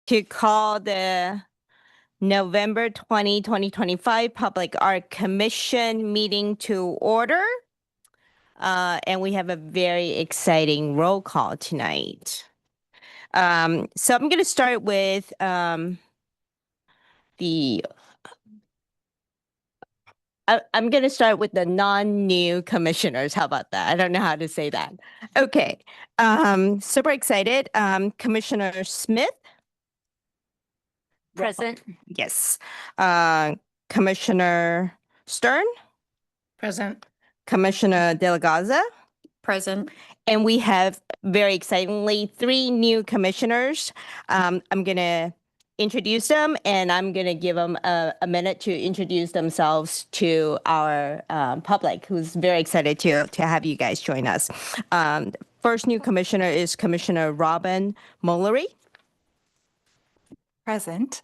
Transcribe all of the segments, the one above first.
to call the November 2025 Public Art Commission meeting to order. And we have a very exciting roll call tonight. So I'm going to start with I'm going to start with the non-new commissioners. How about that? I don't know how to say that. Okay. Super excited. Commissioner Smith. Present. Yes. Commissioner Stern. Present. Commissioner De La Garza. Present. And we have, very excitingly, 3 new commissioners. I'm going to introduce them, and I'm going to give them a minute to introduce themselves to our public, who's very excited to have you guys join us. First new commissioner is Commissioner Robin Mullery. Present.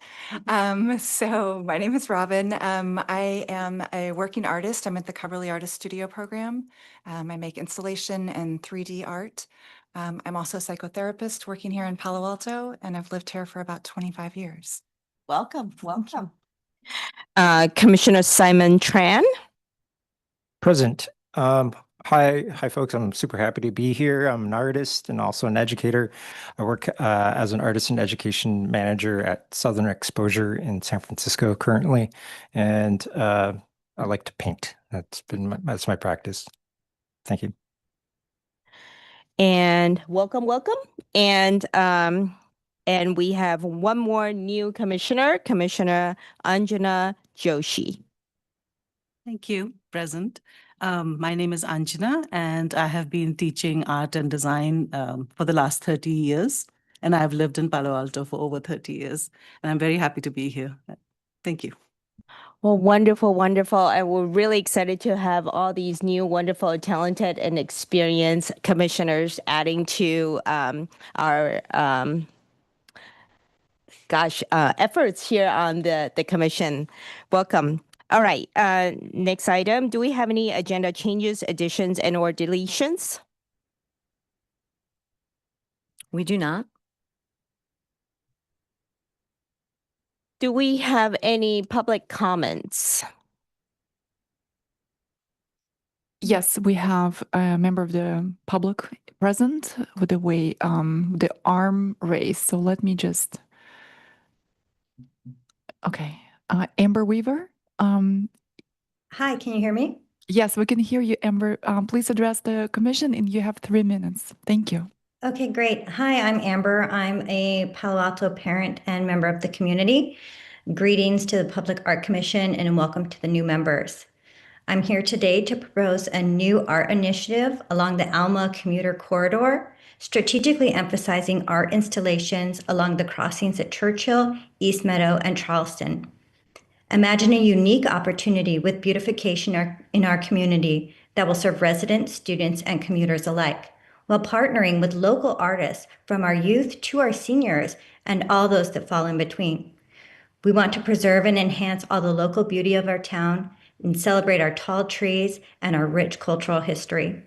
So my name is Robin. I am a working artist. I'm at the Coverly Artist Studio program. I make installation and 3D art. I'm also a psychotherapist working here in Palo Alto, and I've lived here for about 25 years. Welcome. Commissioner Simon Tran. Present. Hi, folks. I'm super happy to be here. I'm an artist and also an educator. I work as an artist and education manager at Southern Exposure in San Francisco currently, and I like to paint. That's my practice. Thank you. And welcome. And we have one more new commissioner, Commissioner Anjana Joshi. Thank you. Present. My name is Anjana, and I have been teaching art and design for the last 30 years. And I've lived in Palo Alto for over 30 years. And I'm very happy to be here. Thank you. Well, wonderful. And we're really excited to have all these new, wonderful, talented, and experienced commissioners adding to our efforts here on the commission. Welcome. All right, next item. Do we have any agenda changes, additions, and or deletions? We do not. Do we have any public comments? Yes, we have a member of the public present with the arm raised. So let me just. Okay, Amber Weaver. Hi, can you hear me? Yes, we can hear you, Amber. Please address the commission, and you have 3 minutes. Thank you. Okay, great. Hi, I'm Amber. I'm a Palo Alto parent and member of the community. Greetings to the Public Art Commission and welcome to the new members. I'm here today to propose a new art initiative along the Alma commuter corridor, strategically emphasizing art installations along the crossings at Churchill, East Meadow, and Charleston. Imagine a unique opportunity with beautification in our community that will serve residents, students, and commuters alike, while partnering with local artists from our youth to our seniors and all those that fall in between. We want to preserve and enhance all the local beauty of our town and celebrate our tall trees and our rich cultural history.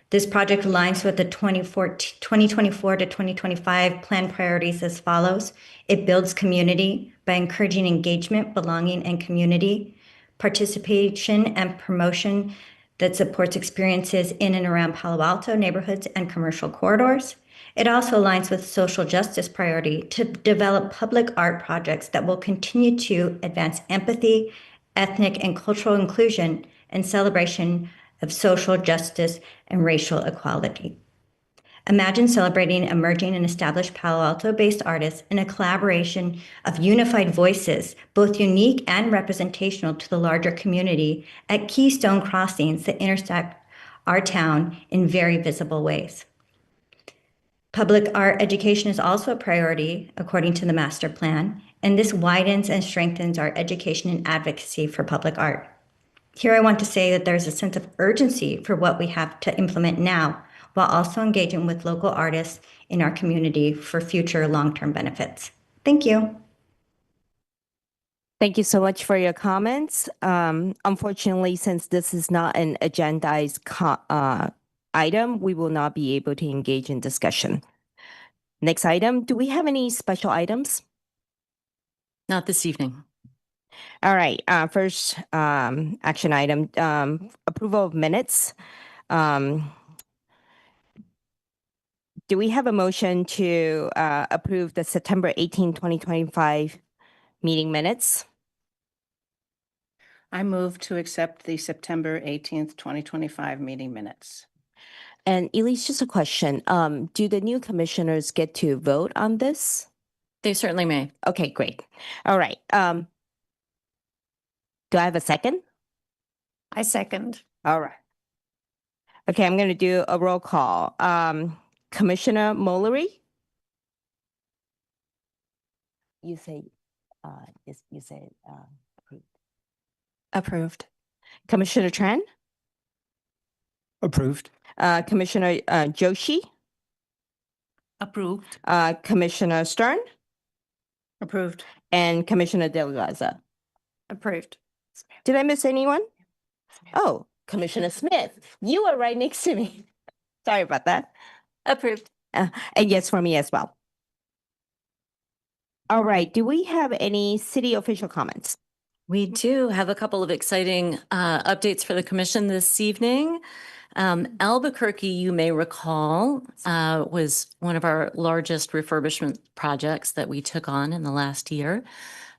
This project aligns with the 2024 to 2025 plan priorities as follows. It builds community by encouraging engagement, belonging, and community, participation and promotion that supports experiences in and around Palo Alto neighborhoods and commercial corridors. It also aligns with social justice priority to develop public art projects that will continue to advance empathy, ethnic and cultural inclusion, and celebration of social justice and racial equality. Imagine celebrating emerging and established Palo Alto-based artists in a collaboration of unified voices, both unique and representational to the larger community, at keystone crossings that intersect our town in very visible ways. Public art education is also a priority, according to the master plan, and this widens and strengthens our education and advocacy for public art. Here I want to say that there's a sense of urgency for what we have to implement now, while also engaging with local artists in our community for future long-term benefits. Thank you. Thank you so much for your comments. Unfortunately, since this is not an agendized item, we will not be able to engage in discussion. Next item, do we have any special items? Not this evening. All right, first action item, approval of minutes. Do we have a motion to approve the September 18, 2025 meeting minutes? I move to accept the September 18th, 2025 meeting minutes. And Elise, just a question. Do the new commissioners get to vote on this? They certainly may. Okay, great. All right. Do I have a second? I second. All right. Okay, I'm going to do a roll call. Commissioner Mollery? You say, yes, you said approved. Approved. Commissioner Tran? Approved. Commissioner Joshi? Approved. Commissioner Stern? Approved. And Commissioner De La Garza? Approved. Did I miss anyone? Oh, Commissioner Smith, you are right next to me. Sorry about that. Approved. And yes, for me as well. All right, do we have any city official comments? We do have a couple of exciting updates for the commission this evening. Albuquerque, you may recall, was one of our largest refurbishment projects that we took on in the last year.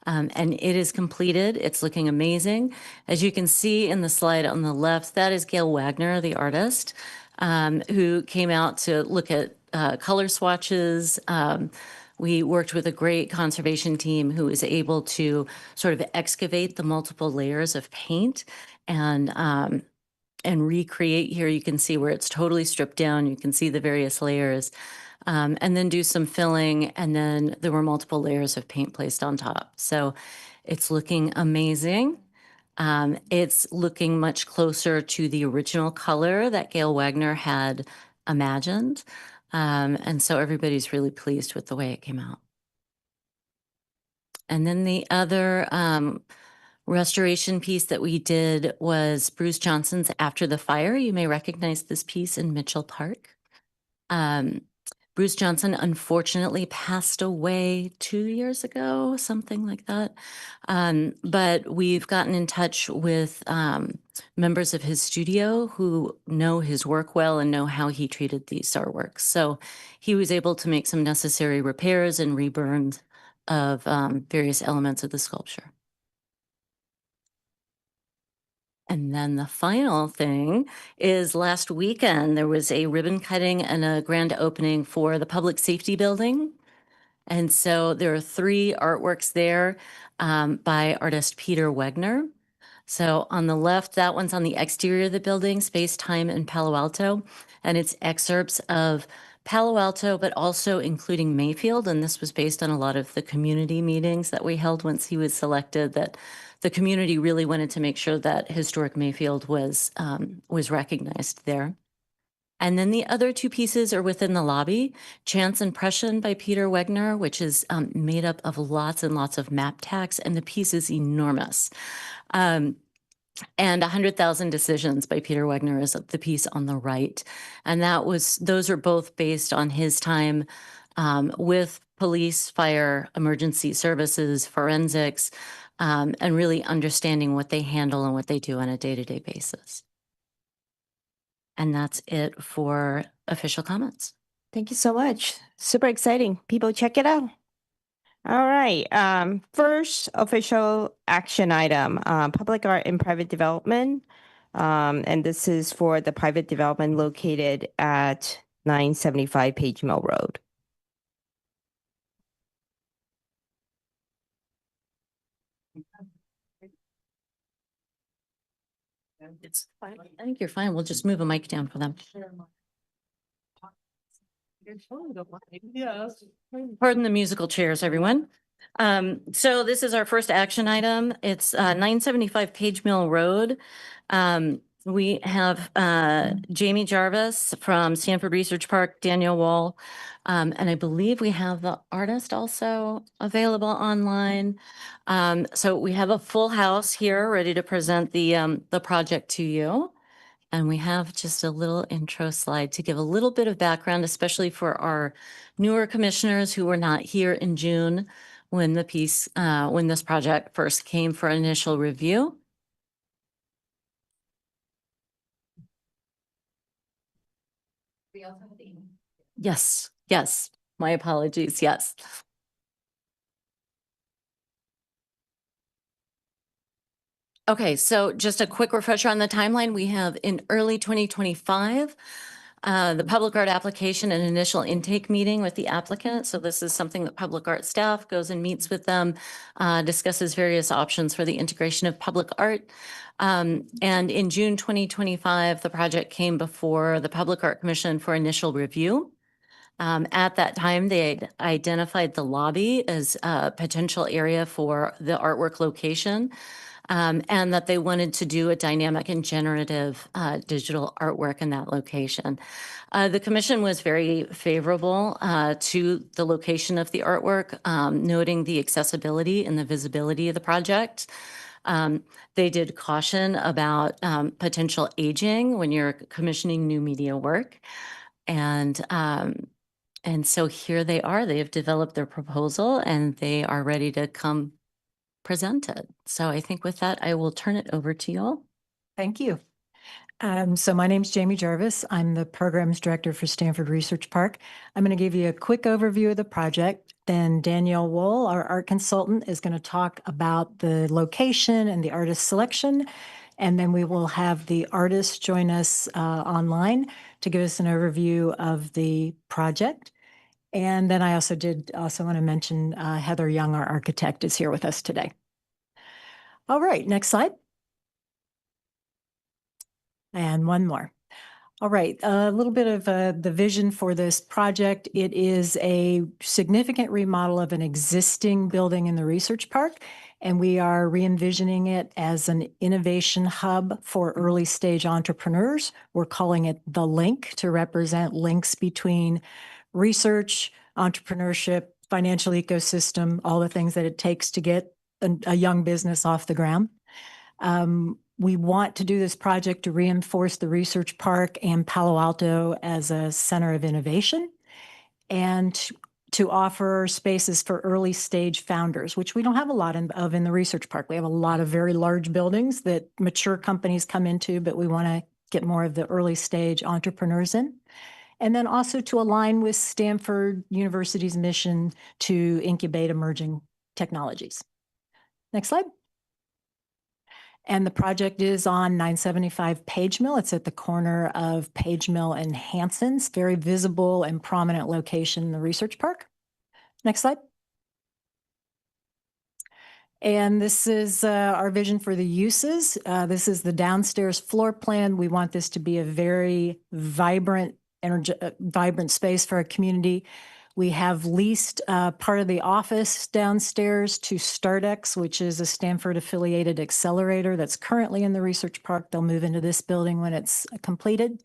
And it is completed. It's looking amazing. As you can see in the slide on the left, that is Gail Wagner, the artist, who came out to look at color swatches. We worked with a great conservation team who was able to sort of excavate the multiple layers of paint and recreate. Here you can see where it's totally stripped down. You can see the various layers. And then do some filling, and then there were multiple layers of paint placed on top. So it's looking amazing. It's looking much closer to the original color that Gail Wagner had imagined. And so everybody's really pleased with the way it came out. And then the other restoration piece that we did was Bruce Johnson's After the Fire. You may recognize this piece in Mitchell Park. Bruce Johnson unfortunately passed away 2 years ago, something like that. But we've gotten in touch with members of his studio who know his work well and know how he treated these artworks. So he was able to make some necessary repairs and reburns of various elements of the sculpture. And then the final thing is last weekend, there was a ribbon cutting and a grand opening for the public safety building. And so there are 3 artworks there by artist Peter Wegner. So on the left, that one's on the exterior of the building, Space, Time, and Palo Alto. And it's excerpts of Palo Alto, but also including Mayfield. And this was based on a lot of the community meetings that we held once he was selected, that the community really wanted to make sure that historic Mayfield was recognized there. And then the other 2 pieces are within the lobby. Chance Impression by Peter Wegner, which is made up of lots and lots of map tacks, and the piece is enormous. And 100,000 Decisions by Peter Wegner is the piece on the right. And those are both based on his time with police, fire, emergency services, forensics, and really understanding what they handle and what they do on a day-to-day basis. And that's it for official comments. Thank you so much. Super exciting. People check it out. All right. First official action item, public art and private development. And this is for the private development located at 975 Page Mill Road. It's fine. I think you're fine. We'll just move a mic down for them. Pardon the musical chairs, everyone. So this is our first action item. It's 975 Page Mill Road. We have Jamie Jarvis from Stanford Research Park, Daniel Wall, and I believe we have the artist also available online. So we have a full house here ready to present the project to you. And we have just a little intro slide to give a little bit of background, especially for our newer commissioners who were not here in June when when this project first came for initial review. We also have the email. Yes, yes. My apologies. Yes. Okay, so just a quick refresher on the timeline. We have in early 2025, the public art application and initial intake meeting with the applicant. So this is something that public art staff goes and meets with them, discusses various options for the integration of public art. And in June 2025, the project came before the Public Art Commission for initial review. At that time, they had identified the lobby as a potential area for the artwork location. And that they wanted to do a dynamic and generative digital artwork in that location. The commission was very favorable to the location of the artwork, noting the accessibility and the visibility of the project. They did caution about potential aging when you're commissioning new media work. And so here they are. They have developed their proposal and they are ready to come presented. So I think with that, I will turn it over to y'all. Thank you. So my name's Jamie Jarvis. I'm the Programs Director for Stanford Research Park. I'm going to give you a quick overview of the project. Then Danielle Wohl, our art consultant, is going to talk about the location and the artist selection. And then we will have the artists join us online to give us an overview of the project. And then I also want to mention Heather Young, our architect, is here with us today. All right, next slide. And one more. All right, a little bit of the vision for this project. It is a significant remodel of an existing building in the research park, and we are re-envisioning it as an innovation hub for early stage entrepreneurs. We're calling it The Link to represent links between research, entrepreneurship, financial ecosystem, all the things that it takes to get a young business off the ground. We want to do this project to reinforce the research park and Palo Alto as a center of innovation and to offer spaces for early stage founders, which we don't have a lot of in the research park. We have a lot of very large buildings that mature companies come into, but we want to get more of the early stage entrepreneurs in. And then also to align with Stanford University's mission to incubate emerging technologies. Next slide. And the project is on 975 Page Mill. It's at the corner of Page Mill and Hanson's, very visible and prominent location in the research park. Next slide. And this is our vision for the uses. This is the downstairs floor plan. We want this to be a very vibrant space for our community. We have leased part of the office downstairs to StartX, which is a Stanford-affiliated accelerator that's currently in the research park. They'll move into this building when it's completed.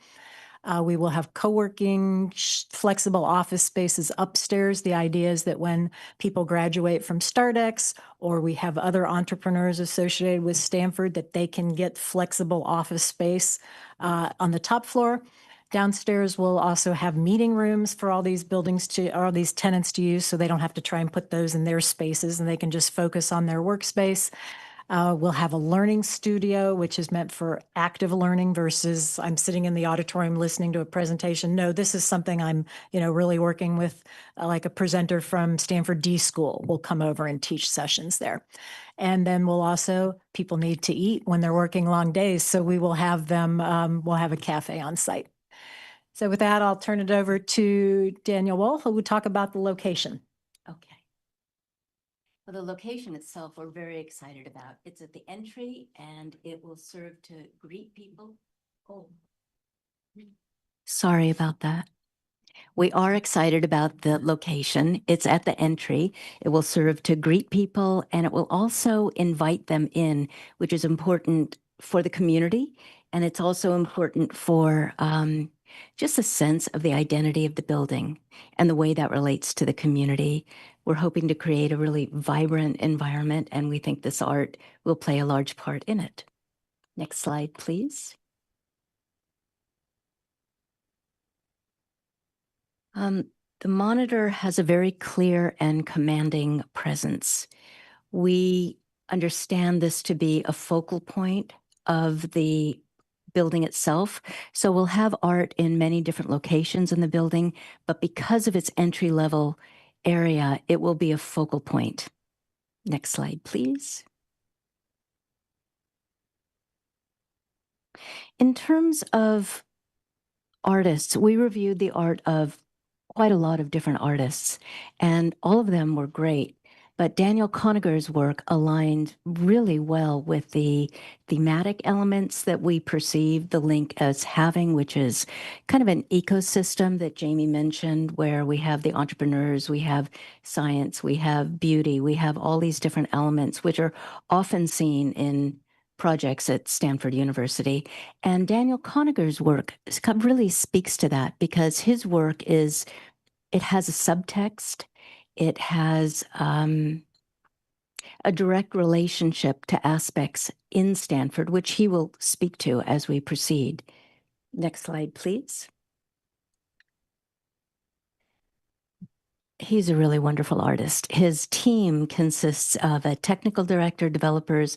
We will have co-working, flexible office spaces upstairs. The idea is that when people graduate from StartX or we have other entrepreneurs associated with Stanford, that they can get flexible office space on the top floor. Downstairs, we'll also have meeting rooms for all these tenants to use, so they don't have to try and put those in their spaces and they can just focus on their workspace. We'll have a learning studio, which is meant for active learning versus I'm sitting in the auditorium listening to a presentation. No, this is something I'm, really working with, like a presenter from Stanford D School will come over and teach sessions there. And then people need to eat when they're working long days, so we will have them, we'll have a cafe on site. So with that, I'll turn it over to Danielle Wohl, who will talk about the location. Okay. Well, the location itself, we're very excited about. It's at the entry and it will serve to greet people. Oh, sorry about that. We are excited about the location. It's at the entry. It will serve to greet people and it will also invite them in, which is important for the community. And it's also important for just a sense of the identity of the building and the way that relates to the community. We're hoping to create a really vibrant environment, and we think this art will play a large part in it. Next slide, please. The monitor has a very clear and commanding presence. We understand this to be a focal point of the building itself. So we'll have art in many different locations in the building, but because of its entry level area, it will be a focal point. Next slide, please. In terms of artists, we reviewed the art of quite a lot of different artists, and all of them were great. But Daniel Conager's work aligned really well with the thematic elements that we perceive the link as having, which is kind of an ecosystem that Jamie mentioned, where we have the entrepreneurs, we have science, we have beauty, we have all these different elements, which are often seen in projects at Stanford University. And Daniel Conager's work really speaks to that because his work it has a subtext. It has a direct relationship to aspects in Stanford, which he will speak to as we proceed. Next slide, please. He's a really wonderful artist. His team consists of a technical director, developers,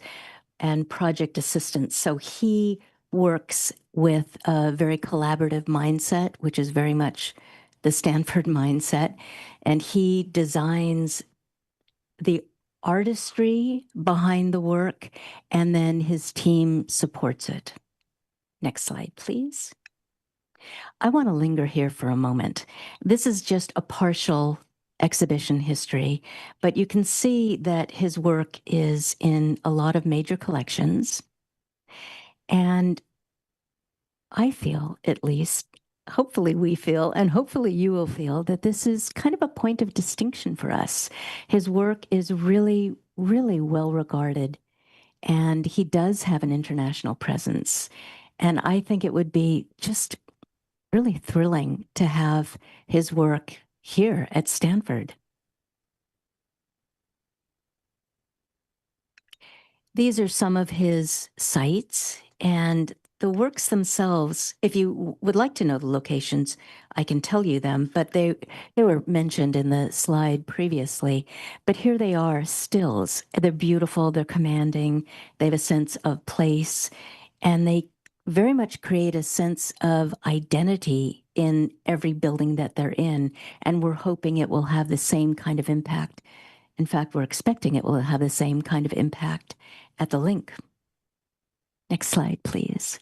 and project assistants. So he works with a very collaborative mindset, which is very much the Stanford mindset. And he designs the artistry behind the work, and then his team supports it. Next slide, please. I want to linger here for a moment. This is just a partial exhibition history, but you can see that his work is in a lot of major collections. And I feel, at least, hopefully we feel, and hopefully you will feel, that this is kind of a point of distinction for us. His work is really, really well regarded, and he does have an international presence. And I think it would be just really thrilling to have his work here at Stanford. These are some of his sites, and the works themselves, if you would like to know the locations, I can tell you them, but they were mentioned in the slide previously. But here they are, stills. They're beautiful, they're commanding, they have a sense of place, and they very much create a sense of identity in every building that they're in. And we're hoping it will have the same kind of impact. In fact, we're expecting it will have the same kind of impact at the link. Next slide, please.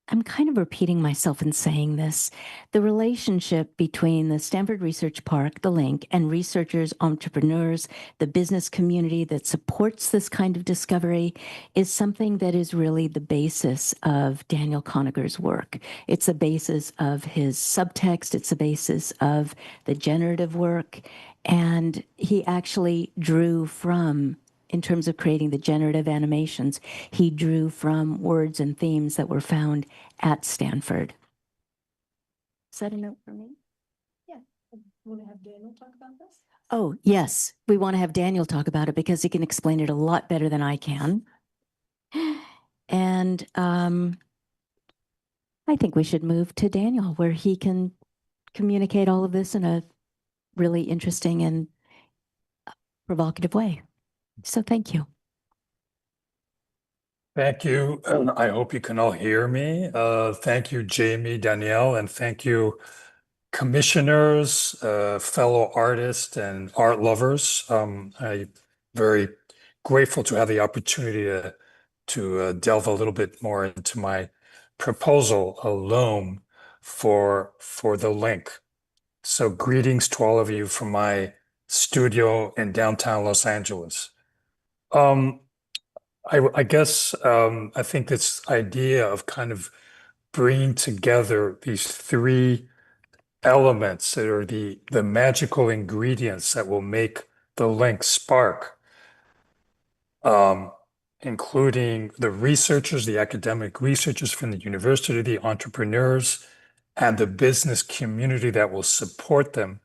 I'm kind of repeating myself in saying this. The relationship between the Stanford Research Park, the link, and researchers, entrepreneurs, the business community that supports this kind of discovery is something that is really the basis of Daniel Conager's work. It's the basis of his subtext. It's the basis of the generative work. And he actually drew from, in terms of creating the generative animations, he drew from words and themes that were found at Stanford. Is that a note for me? Yeah. You want to have Daniel talk about this? Oh, yes. We want to have Daniel talk about it because he can explain it a lot better than I can. And I think we should move to Daniel, where he can communicate all of this in a really interesting and provocative way. So thank you. Thank you. I hope you can all hear me. Thank you, Jamie, Danielle, and thank you, commissioners, fellow artists, and art lovers. I'm very grateful to have the opportunity to delve a little bit more into my proposal, a loam for the link. So greetings to all of you from my studio in downtown Los Angeles. I guess I think this idea of kind of bringing together these three elements that are the magical ingredients that will make the link spark, including the researchers, the academic researchers from the university, the entrepreneurs, and the business community that will support them.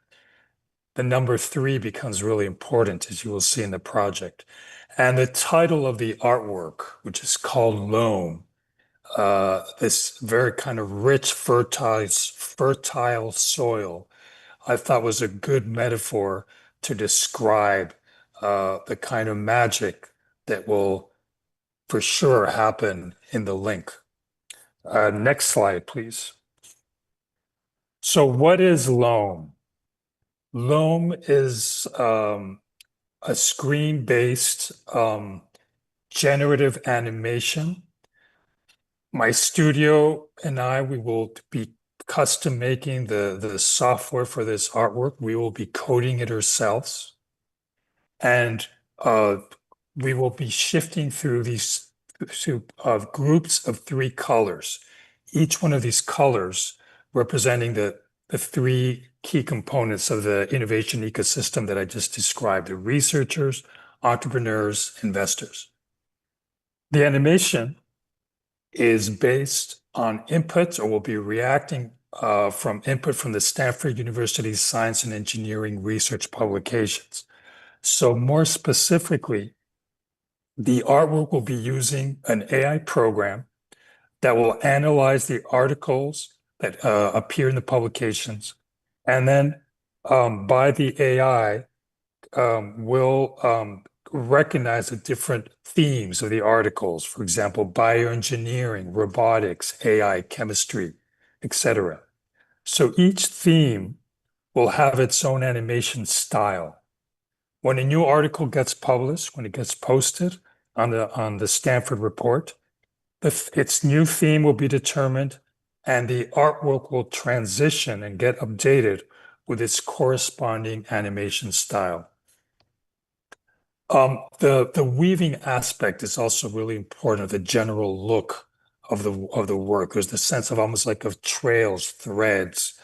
the number 3 becomes really important, as you will see in the project. And the title of the artwork, which is called Loam, this very kind of rich, fertile soil, I thought was a good metaphor to describe the kind of magic that will for sure happen in the link. Next slide, please. So what is Loam? Loam is a screen-based generative animation. My studio and we will be custom making the software for this artwork. We will be coding it ourselves. And we will be shifting through these groups of 3 colors. Each one of these colors representing the 3 key components of the innovation ecosystem that I just described: the researchers, entrepreneurs, investors. The animation is based on inputs, or will be reacting from input from the Stanford University Science and Engineering research publications. So more specifically, the artwork will be using an AI program that will analyze the articles that appear in the publications, and then by the AI will recognize the different themes of the articles. For example, bioengineering, robotics, AI, chemistry, etc. So each theme will have its own animation style. When a new article gets published, when it gets posted on the Stanford report, its new theme will be determined, and the artwork will transition and get updated with its corresponding animation style. The weaving aspect is also really important, the general look of the work. There's the sense of almost like of trails, threads.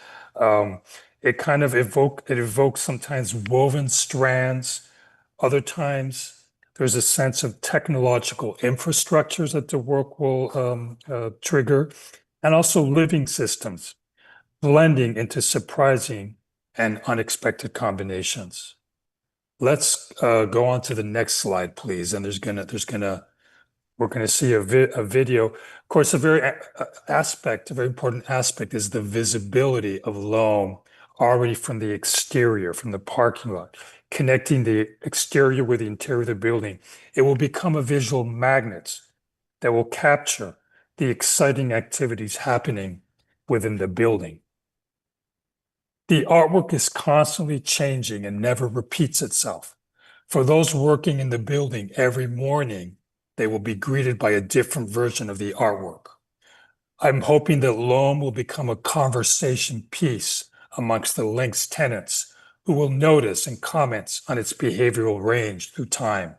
It kind of evokes sometimes woven strands. Other times there's a sense of technological infrastructures that the work will trigger, and also living systems blending into surprising and unexpected combinations. Let's go on to the next slide, please. And we're gonna see a video. Of course, a very important aspect is the visibility of Loam already from the exterior, from the parking lot, connecting the exterior with the interior of the building. It will become a visual magnet that will capture the exciting activities happening within the building. The artwork is constantly changing and never repeats itself. For those working in the building every morning, they will be greeted by a different version of the artwork. I'm hoping that Loam will become a conversation piece amongst the link's tenants, who will notice and comment on its behavioral range through time.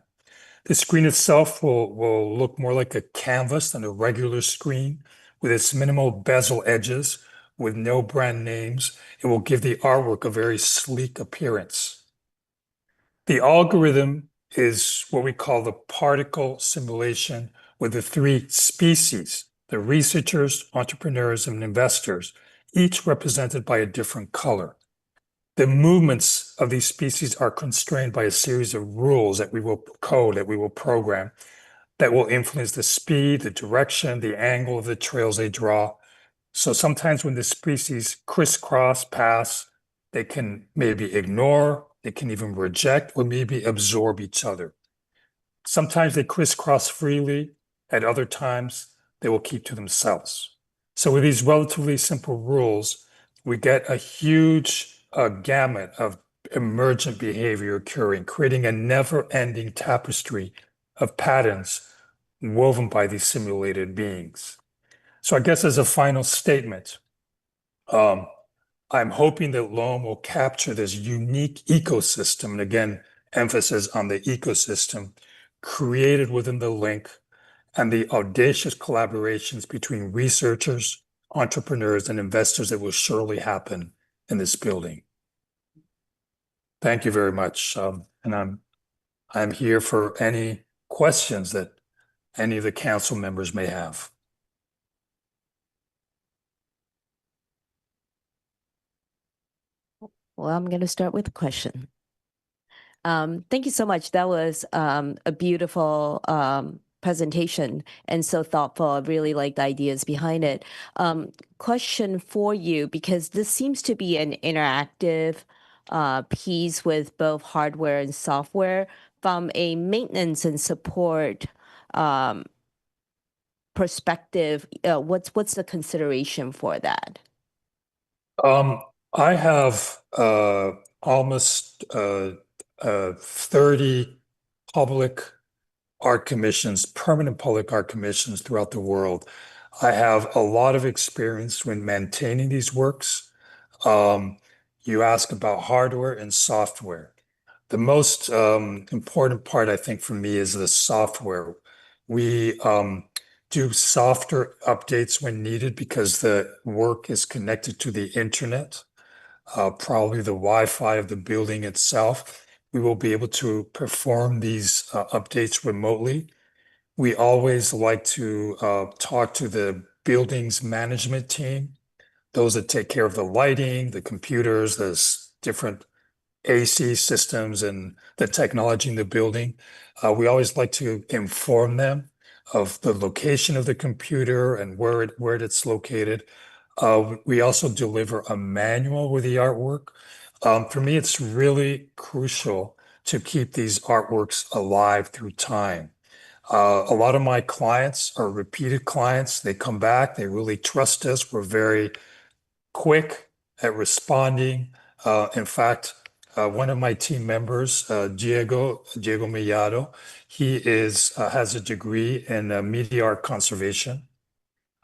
The screen itself will look more like a canvas than a regular screen, with its minimal bezel edges, with no brand names. It will give the artwork a very sleek appearance. The algorithm is what we call the particle simulation, with the 3 species: the researchers, entrepreneurs, and investors, each represented by a different color. The movements of these species are constrained by a series of rules that we will code, that we will program, that will influence the speed, the direction, the angle of the trails they draw. So sometimes when the species crisscross, pass, they can maybe ignore, they can even reject, or maybe absorb each other. Sometimes they crisscross freely, at other times they will keep to themselves. So with these relatively simple rules, we get a huge gamut of emergent behavior occurring, creating a never-ending tapestry of patterns woven by these simulated beings. So I guess as a final statement, I'm hoping that Loam will capture this unique ecosystem, and again, emphasis on the ecosystem created within the link, and the audacious collaborations between researchers, entrepreneurs, and investors that will surely happen in this building. Thank you very much. And I'm here for any questions that any of the council members may have. Well, I'm going to start with a question. Thank you so much. That was a beautiful presentation and so thoughtful. I really like the ideas behind it. Question for you, because this seems to be an interactive piece with both hardware and software. From a maintenance and support perspective, what's the consideration for that? I have almost 30 public art commissions, permanent public art commissions throughout the world. I have a lot of experience when maintaining these works. You ask about hardware and software. The most important part, I think, for me is the software. We do software updates when needed because the work is connected to the internet, probably the Wi-Fi of the building itself. We will be able to perform these updates remotely. We always like to talk to the building's management team, those that take care of the lighting, the computers, the different AC systems and the technology in the building. We always like to inform them of the location of the computer and where it's located. We also deliver a manual with the artwork. For me, it's really crucial to keep these artworks alive through time. A lot of my clients are repeated clients. They come back, they really trust us. We're very quick at responding. In fact, one of my team members, Diego Millado, he has a degree in media art conservation,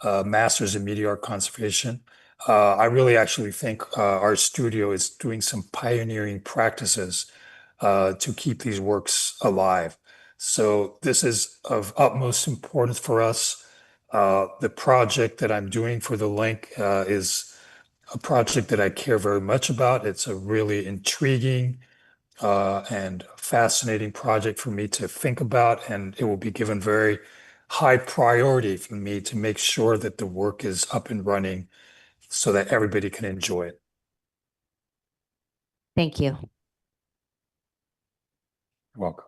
master's in media art conservation. I really actually think our studio is doing some pioneering practices to keep these works alive. So this is of utmost importance for us. The project that I'm doing for the link is a project that I care very much about. It's a really intriguing and fascinating project for me to think about, and it will be given very high priority for me to make sure that the work is up and running so that everybody can enjoy it. Thank you. You're welcome.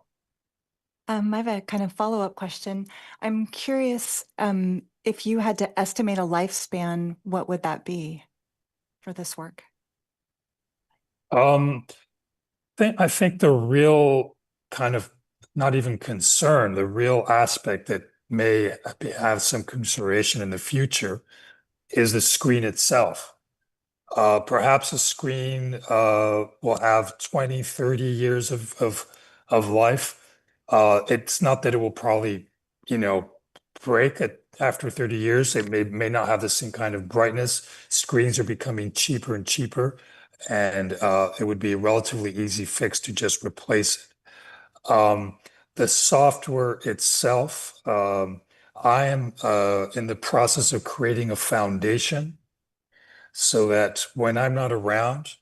I have a kind of follow-up question. I'm curious, if you had to estimate a lifespan, what would that be for this work? I think the real kind of not even concern, the real aspect that may have some consideration in the future is the screen itself. Perhaps a screen will have 20, 30 years of life. It's not that it will probably, break after 30 years. It may not have the same kind of brightness. Screens are becoming cheaper and cheaper, and it would be a relatively easy fix to just replace it. The software itself, I am in the process of creating a foundation so that when I'm not around,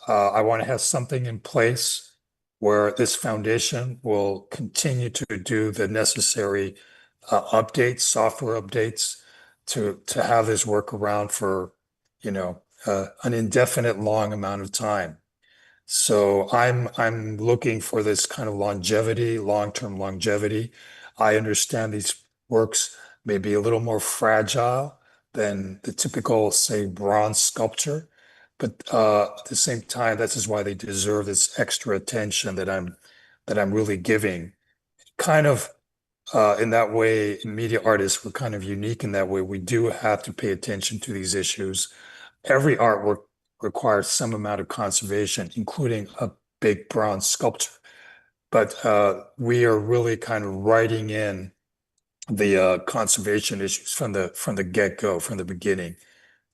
I want to have something in place where this foundation will continue to do the necessary updates, software updates, to have this work around for, an indefinite long amount of time. So I'm looking for this kind of longevity, long-term longevity. I understand these works may be a little more fragile than the typical, say, bronze sculpture, but at the same time, this is why they deserve this extra attention that I'm really giving. Kind of in that way, media artists, we're kind of unique in that way. We do have to pay attention to these issues. Every artwork requires some amount of conservation, including a big bronze sculpture. But we are really kind of writing in the conservation issues from the get-go, from the beginning.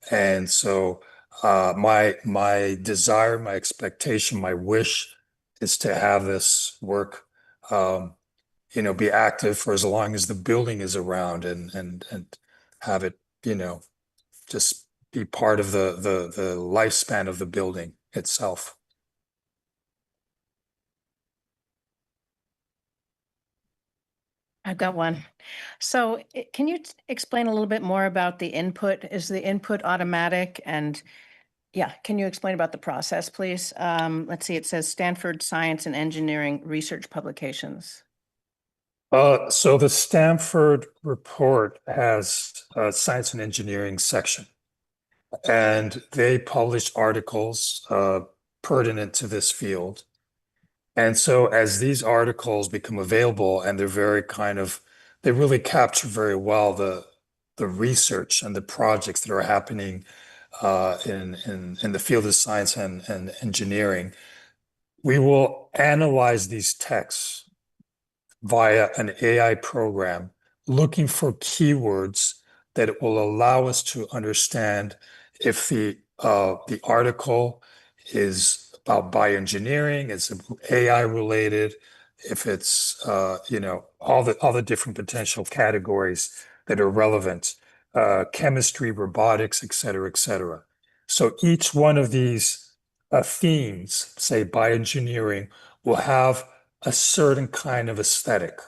And so my desire, my expectation, my wish is to have this work be active for as long as the building is around and have it, just be part of the lifespan of the building itself. I've got one. So can you explain a little bit more about the input? Is the input automatic? And Yeah, can you explain about the process, please? Let's see, it says Stanford Science and Engineering Research Publications. So the Stanford report has a science and engineering section, and they publish articles pertinent to this field. And so as these articles become available, and they're very they really capture very well the research and the projects that are happening in the field of science and engineering, we will analyze these texts via an AI program, looking for keywords that it will allow us to understand if the article is about bioengineering, is AI related, if it's all the different potential categories that are relevant, chemistry, robotics, et cetera, et cetera. So each one of these themes, say bioengineering, will have a certain kind of aesthetic.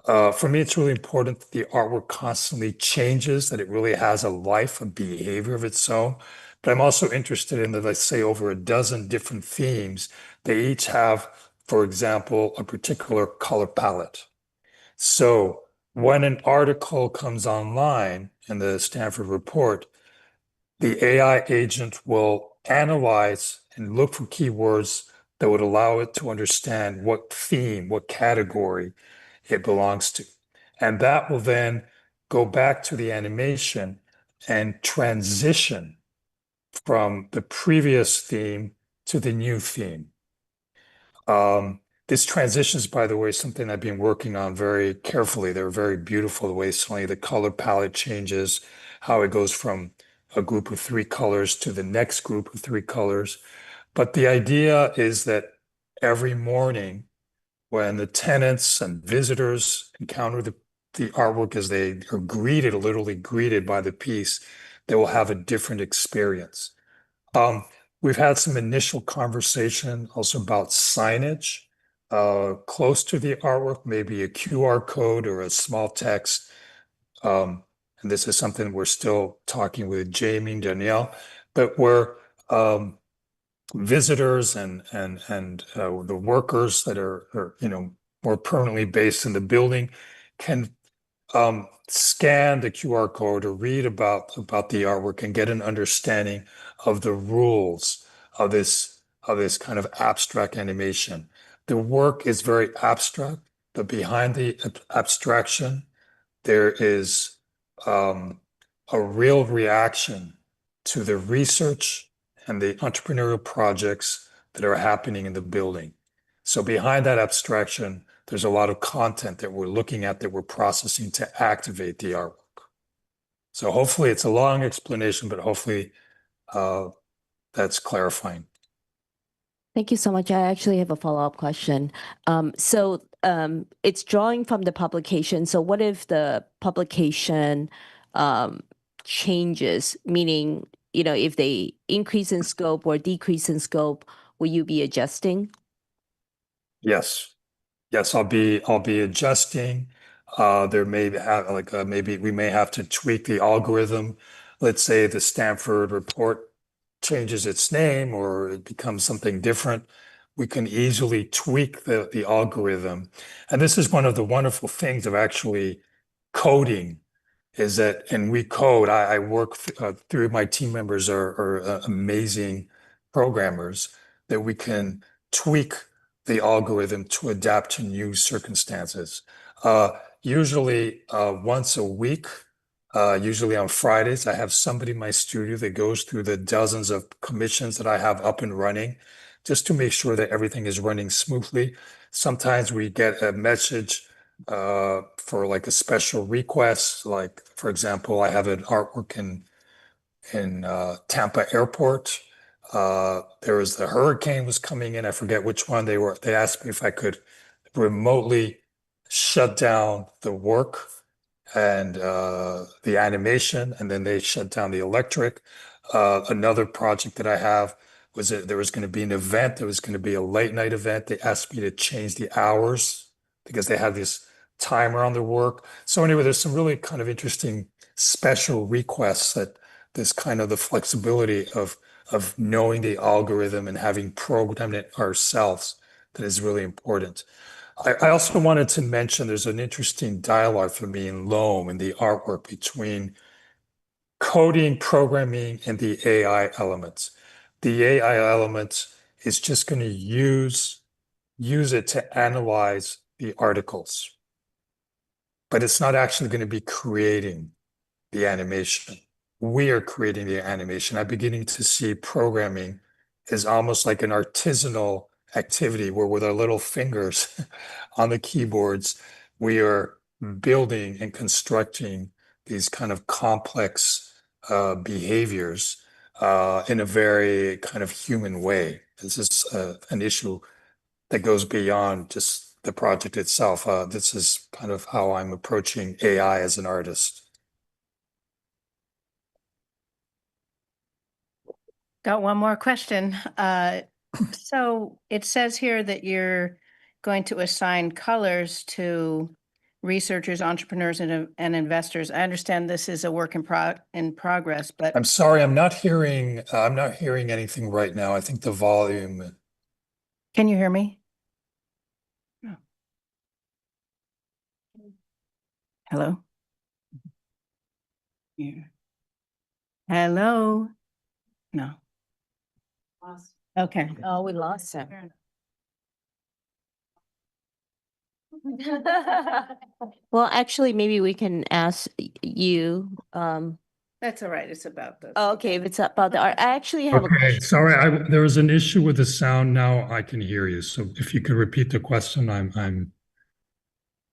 For me, it's really important that the artwork constantly changes, that it really has a life, a behavior of its own. But I'm also interested in that, let's say, over a dozen different themes. They each have, for example, a particular color palette. So when an article comes online in the Stanford report, the AI agent will analyze and look for keywords that would allow it to understand what theme, what category it belongs to. And that will then go back to the animation and transition from the previous theme to the new theme. This transitions, by the way, is something I've been working on very carefully. They're very beautiful, the way suddenly the color palette changes, how it goes from a group of 3 colors to the next group of 3 colors. But the idea is that every morning, when the tenants and visitors encounter the artwork as they are greeted, literally greeted by the piece, they will have a different experience. We've had some initial conversation also about signage close to the artwork, maybe a QR code or a small text. And this is something we're still talking with Jamie and Danielle, but where visitors and the workers that are more permanently based in the building can scan the QR code or read about the artwork and get an understanding of the rules of this kind of abstract animation. The work is very abstract, but behind the abstraction, there is a real reaction to the research and the entrepreneurial projects that are happening in the building. So behind that abstraction, there's a lot of content that we're looking at, that we're processing to activate the artwork. So hopefully it's a long explanation, but hopefully that's clarifying. Thank you so much. I actually have a follow-up question. It's drawing from the publication. So what if the publication changes, meaning, if they increase in scope or decrease in scope, will you be adjusting? Yes. Yes, I'll be adjusting. There may have maybe we may have to tweak the algorithm. Let's say the Stanford report changes its name or it becomes something different. We can easily tweak the algorithm. And this is one of the wonderful things of actually coding, is that, and we code, I work through, my team members are amazing programmers, that we can tweak the algorithm to adapt to new circumstances. Usually once a week, usually on Fridays, I have somebody in my studio that goes through the dozens of commissions that I have up and running, just to make sure that everything is running smoothly. Sometimes we get a message for like a special request. Like, for example, I have an artwork in Tampa Airport. The hurricane was coming in. I forget which one they asked me if I could remotely shut down the work and the animation, and then they shut down the electric. Another project that I have was that there was going to be an event. There was going to be a late night event. They asked me to change the hours because they had this timer on their work. So anyway, there's some really kind of interesting special requests, that this kind of the flexibility of of knowing the algorithm and having programmed it ourselves that is really important. I also wanted to mention there's an interesting dialogue for me in Loam in the artwork between coding, programming, and the AI elements. The AI elements is just going to use it to analyze the articles, but it's not actually going to be creating the animation. We are creating the animation. I'm beginning to see programming as almost like an artisanal activity where with our little fingers on the keyboards, we are building and constructing these kind of complex behaviors in a very kind of human way. This is an issue that goes beyond just the project itself. This is kind of how I'm approaching AI as an artist. Got one more question. So it says here that you're going to assign colors to researchers, entrepreneurs, and investors. I understand this is a work in progress, but I'm sorry, I'm not hearing anything right now. I think the volume. can you hear me? No. Hello? Yeah. Hello? No. Okay. Oh, we lost him. Well, actually, maybe we can ask you. That's all right. It's about the. Okay, if it's about the art, I actually have a Okay, question. sorry, there was an issue with the sound. Now I can hear you. So if you could repeat the question, I'm.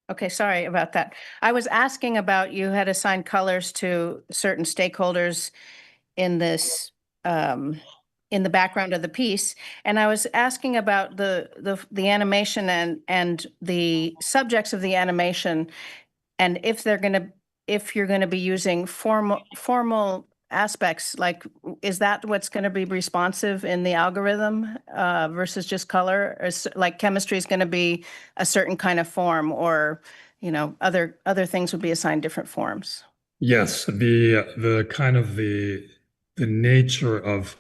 Okay, sorry about that. I was asking about you had assigned colors to certain stakeholders in this in the background of the piece, and I was asking about the animation and the subjects of the animation, and if you're gonna be using formal aspects, like is that what's going to be responsive in the algorithm versus just color? Or like chemistry is going to be a certain kind of form, or other things would be assigned different forms? Yes, the kind of the nature of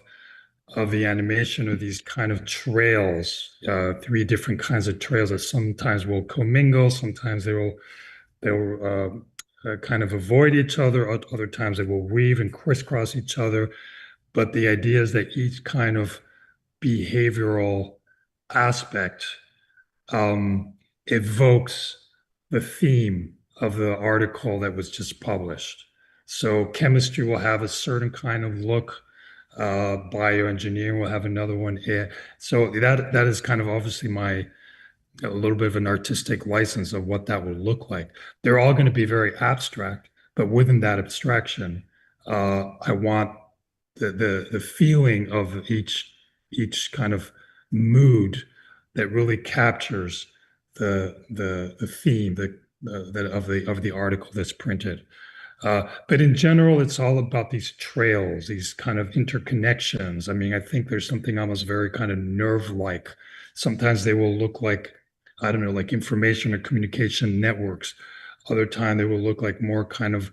the animation of these kind of trails, three different kinds of trails that sometimes will commingle, sometimes they'll kind of avoid each other, other times they will weave and crisscross each other. But the idea is that each kind of behavioral aspect evokes the theme of the article that was just published. So chemistry will have a certain kind of look, bioengineering will have another one. So that is kind of obviously a little bit of an artistic license of what that would look like. They're all going to be very abstract, but within that abstraction, I want the feeling of each kind of mood that really captures the theme of the article that's printed. But in general, it's all about these trails, these kind of interconnections. I mean, I think there's something almost very kind of nerve-like. Sometimes they will look like, I don't know, like information or communication networks. Other time they will look like more kind of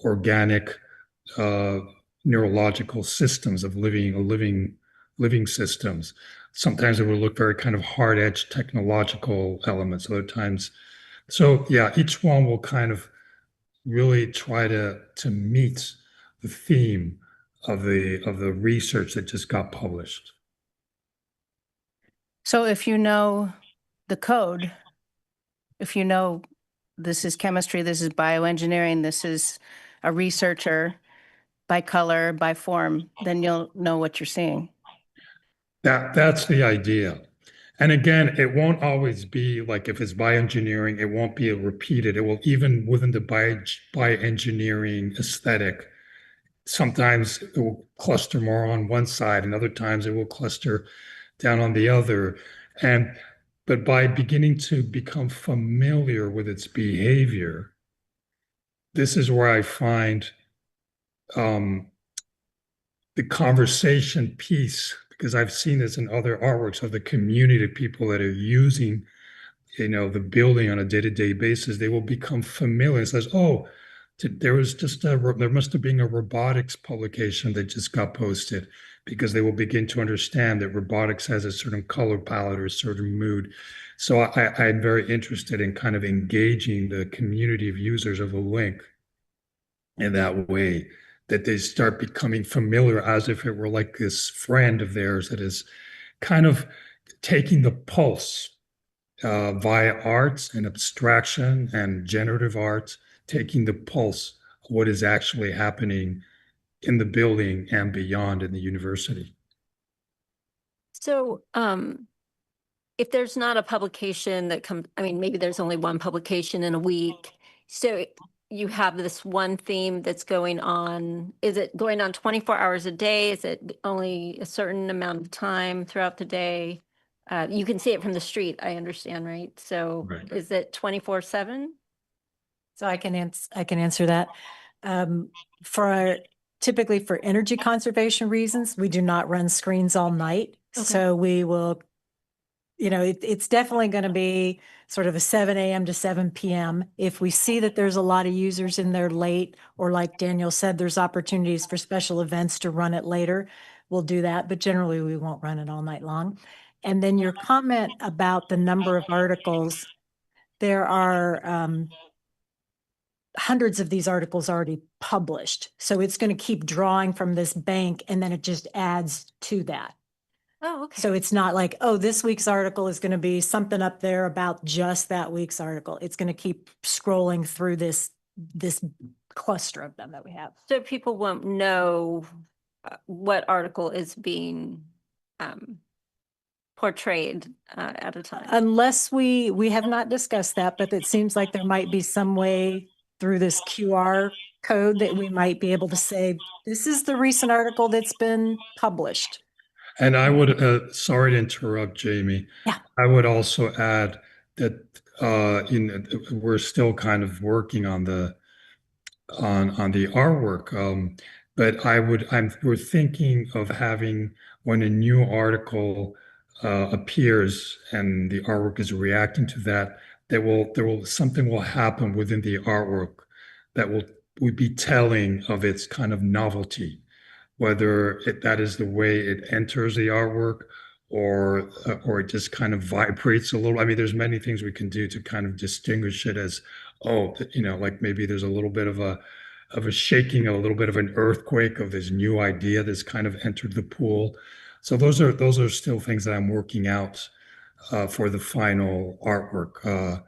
organic neurological systems of living systems. Sometimes it will look very kind of hard-edged technological elements. Other times, so yeah, each one will kind of really try to meet the theme of the research that just got published. So if you know the code, if you know this is chemistry, this is bioengineering, this is a researcher by color, by form, then you'll know what you're seeing. That's the idea. And again, it won't always be like if it's bioengineering, it won't be repeated. It will even within the bioengineering aesthetic, sometimes it will cluster more on one side and other times it will cluster down on the other. But by beginning to become familiar with its behavior, this is where I find the conversation piece, because I've seen this in other artworks of the community of people that are using, the building on a day-to-day basis. They will become familiar. It says, oh, there must have been a robotics publication that just got posted. because they will begin to understand that robotics has a certain color palette or a certain mood. So I'm very interested in kind of engaging the community of users of the link in that way, that they start becoming familiar as if it were like this friend of theirs that is kind of taking the pulse via arts and abstraction and generative arts, taking the pulse of what is actually happening in the building and beyond in the university. So, if there's not a publication that comes, I mean, maybe there's only one publication in a week. So you have this one theme that's going on. Is it going on 24 hours a day? Is it only a certain amount of time throughout the day? You can see it from the street, I understand, right? So Right. is it 24/7? So I can answer that. Typically for energy conservation reasons, we do not run screens all night. Okay. So we will, it's definitely going to be sort of a 7 a.m. to 7 p.m. If we see that there's a lot of users in there late, or like Daniel said, there's opportunities for special events to run it later, we'll do that. But generally, we won't run it all night long. And then your comment about the number of articles, there are hundreds of these articles already published. So it's going to keep drawing from this bank, and then it just adds to that. Oh, okay. So it's not like, oh, this week's article is going to be something up there about just that week's article. It's going to keep scrolling through this cluster of them that we have. So people won't know what article is being portrayed at a time. Unless we have not discussed that, but it seems like there might be some way through this QR code that we might be able to say, this is the recent article that's been published. And I would, sorry to interrupt, Jamie. Yeah. I would also add that we're still kind of working on the artwork, but we're thinking of having, when a new article appears and the artwork is reacting to that, something will happen within the artwork that would be telling of its kind of novelty, whether that is the way it enters the artwork, or it just kind of vibrates a little. I mean, there's many things we can do to kind of distinguish it as, oh, like maybe there's a little bit of a shaking, a little bit of an earthquake of this new idea that's kind of entered the pool. So those are still things that I'm working out for the final artwork.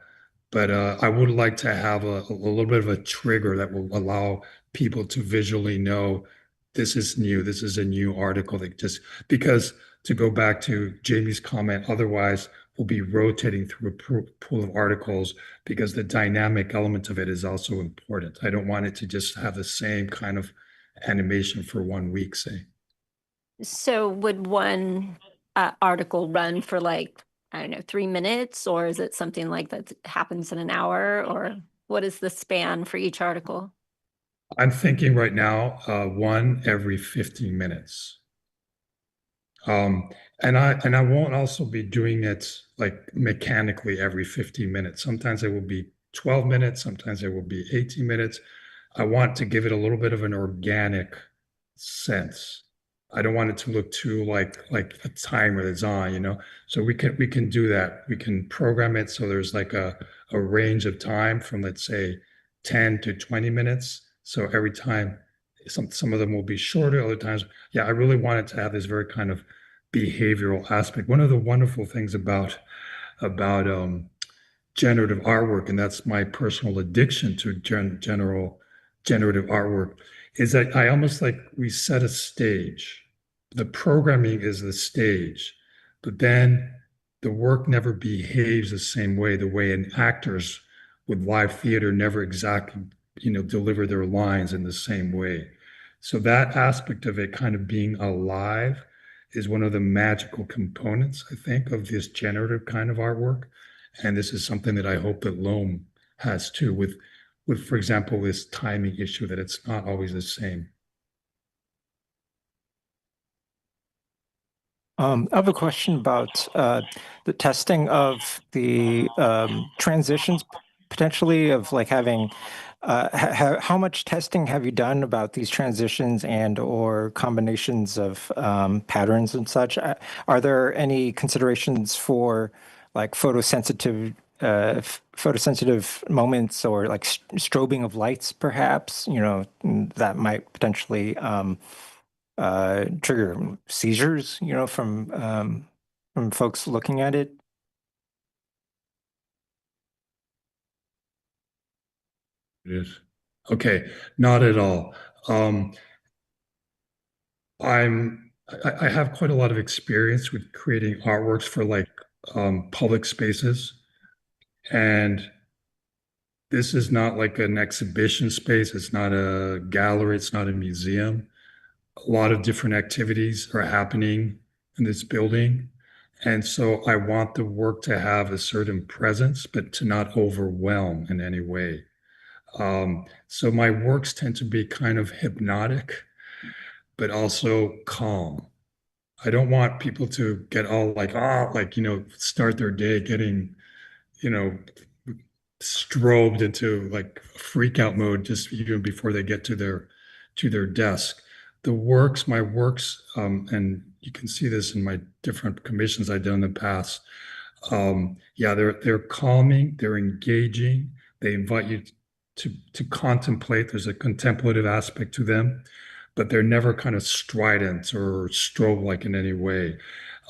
But I would like to have a little bit of a trigger that will allow people to visually know this is new. This is a new article that because, to go back to Jamie's comment, otherwise we'll be rotating through a pool of articles, because the dynamic element of it is also important. I don't want it to just have the same kind of animation for 1 week, say. So would one article run for like, I don't know, 3 minutes, or is it something like that happens in an hour, or what is the span for each article? I'm thinking right now, one every 15 minutes. And I won't also be doing it like mechanically every 15 minutes. Sometimes it will be 12 minutes, sometimes it will be 18 minutes. I want to give it a little bit of an organic sense. I don't want it to look too like a timer that's on. So we can do that. We can program it so there's like a range of time from, let's say, 10 to 20 minutes. So every time, some of them will be shorter, other times. Yeah, I really wanted to have this very kind of behavioral aspect. One of the wonderful things about generative artwork, and that's my personal addiction to general generative artwork, is that I almost like we set a stage. The programming is the stage, but then the work never behaves the same way, the way an actors with live theater never exactly deliver their lines in the same way. So that aspect of it kind of being alive is one of the magical components, I think, of this generative kind of artwork. And this is something that I hope that Loam has too, with, for example, this timing issue, that it's not always the same. I have a question about the testing of the transitions, potentially, of like having How much testing have you done about these transitions and or combinations of patterns and such? Are there any considerations for like photosensitive moments or like strobing of lights, perhaps? That might potentially trigger seizures, from folks looking at it. It is. Okay, not at all. I have quite a lot of experience with creating artworks for like public spaces. And this is not like an exhibition space. It's not a gallery. It's not a museum. A lot of different activities are happening in this building. And so I want the work to have a certain presence, but to not overwhelm in any way. So my works tend to be kind of hypnotic, but also calm. I don't want people to get all like, start their day getting, you know, strobed into like freak out mode just even before they get to their desk. My works, and you can see this in my different commissions I've done in the past. Yeah, they're calming, they're engaging, they invite you to contemplate. There's a contemplative aspect to them, but they're never kind of strident or strobe-like in any way.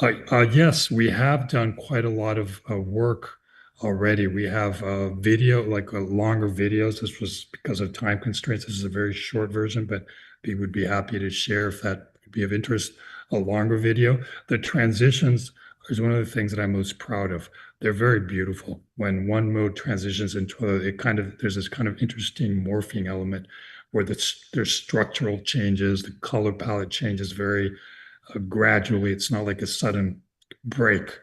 Yes, we have done quite a lot of work already. We have video, like longer videos. This was because of time constraints. This is a very short version, but we would be happy to share if that would be of interest, a longer video. The transitions is one of the things that I'm most proud of. They're very beautiful. When one mode transitions into there's this kind of interesting morphing element where there's structural changes, the color palette changes very gradually. It's not like a sudden break.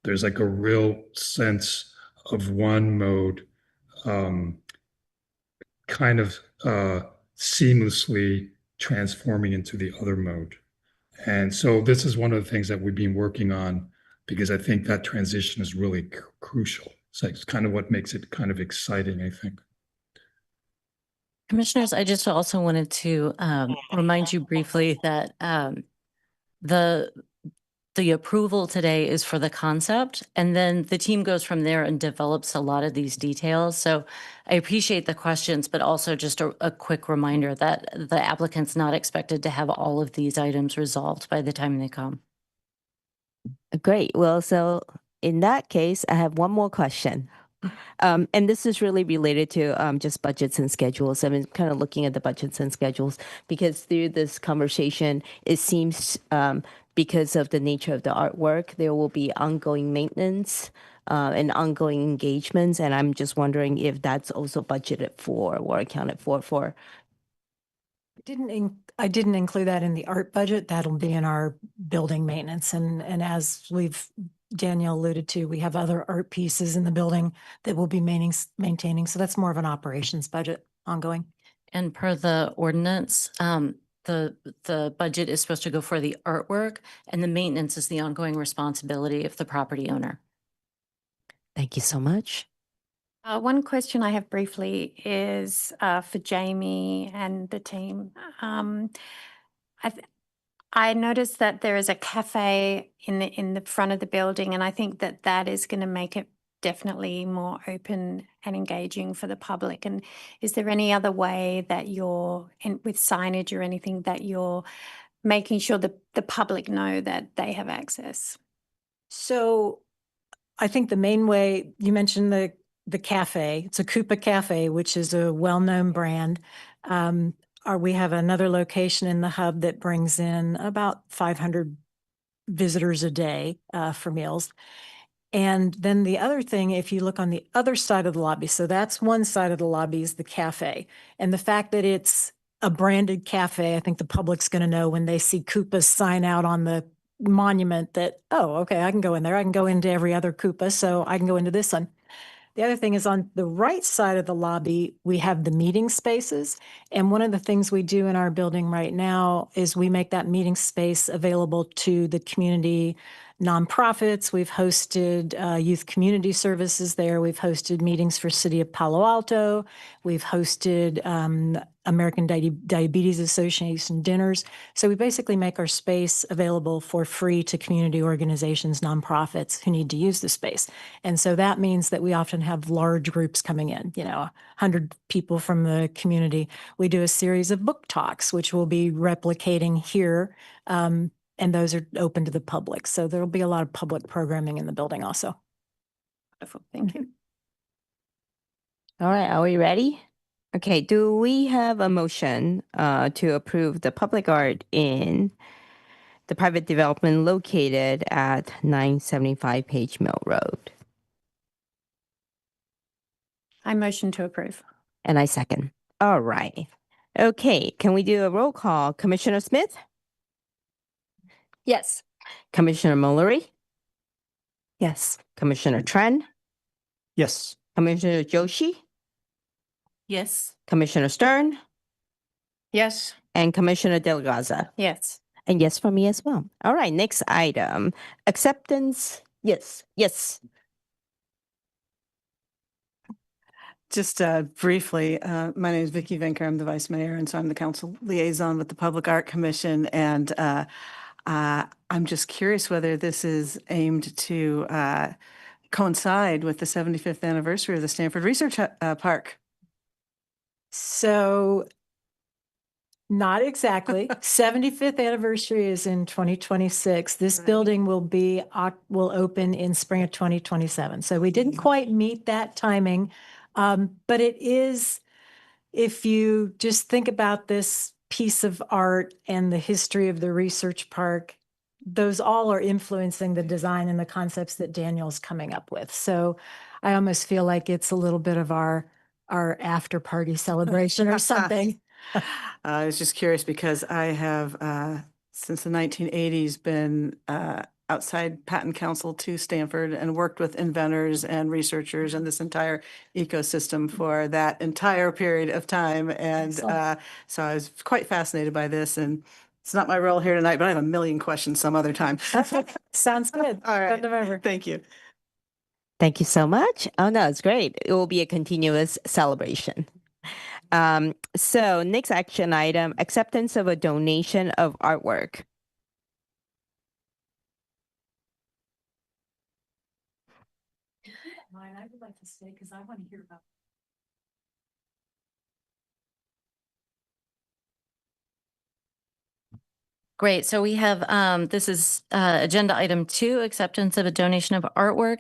There's like a real sense of one mode kind of seamlessly transforming into the other mode. And so this is one of the things that we've been working on because I think that transition is really crucial. So it's kind of what makes it kind of exciting, I think. Commissioners, I just also wanted to remind you briefly that the approval today is for the concept, and then the team goes from there and develops a lot of these details. So I appreciate the questions, but also just a quick reminder that the applicant's not expected to have all of these items resolved by the time they come. Great. Well, so in that case, I have one more question. And this is really related to just budgets and schedules. I've been kind of looking at the budgets and schedules because through this conversation, it seems because of the nature of the artwork, there will be ongoing maintenance and ongoing engagements. And I'm just wondering if that's also budgeted for or accounted for. I didn't include that in the art budget. That'll be in our building maintenance. And as Danielle alluded to, we have other art pieces in the building that we'll be maintaining. So that's more of an operations budget ongoing. And per the ordinance, the budget is supposed to go for the artwork, and the maintenance is the ongoing responsibility of the property owner. Thank you so much. One question I have briefly is for Jamie and the team. I noticed that there is a cafe in the front of the building, and I think that is going to make it definitely more open and engaging for the public. And is there any other way that you're with signage or anything that you're making sure that the public know that they have access? So I think the main way you mentioned the cafe, it's a Coupa Cafe, which is a well-known brand. We have another location in the hub that brings in about 500 visitors a day for meals. And then the other thing, if you look on the other side of the lobby, so that's one side of the lobby is the cafe. And the fact that it's a branded cafe, I think the public's going to know when they see Coupa's sign out on the monument that, oh, okay, I can go in there. I can go into every other Coupa, so I can go into this one. The other thing is on the right side of the lobby, we have the meeting spaces. And one of the things we do in our building right now is we make that meeting space available to the community nonprofits. We've hosted youth community services there. We've hosted meetings for City of Palo Alto. We've hosted American Diabetes Association dinners. So we basically make our space available for free to community organizations, nonprofits who need to use the space. And so that means that we often have large groups coming in, 100 people from the community. We do a series of book talks, which we'll be replicating here. And those are open to the public. So there'll be a lot of public programming in the building also. Wonderful. Thank you. All right, are we ready? Okay, do we have a motion to approve the public art in the private development located at 975 Page Mill Road? I motion to approve. And I second. All right. Okay, can we do a roll call? Commissioner Smith? Yes. Commissioner Mullery? Yes. Commissioner Tren? Yes. Commissioner Joshi? Yes. Commissioner Stern? Yes. And Commissioner Delgaza? Yes. And yes for me as well. All right, next item. Acceptance. Yes. Just briefly, my name is Vicki Venker. I'm the vice mayor, and so I'm the council liaison with the Public Art Commission. And I'm just curious whether this is aimed to coincide with the 75th anniversary of the Stanford Research Park. So not exactly. 75th anniversary is in 2026. This building will open in spring of 2027. So we didn't quite meet that timing. But it is, if you just think about this piece of art and the history of the research park, those all are influencing the design and the concepts that Daniel's coming up with. So I almost feel like it's a little bit of our after party celebration or something. I was just curious because I have, since the 1980s, been outside patent counsel to Stanford and worked with inventors and researchers and this entire ecosystem for that entire period of time. And Excellent. so I was quite fascinated by this. And it's not my role here tonight, but I have a million questions some other time. Sounds good. All right. Good November. Thank you. Thank you so much. Oh, no, it's great. It will be a continuous celebration. So next action item, acceptance of a donation of artwork. I would like to stay because I want to hear about. Great. So we have, this is agenda item 2, acceptance of a donation of artwork.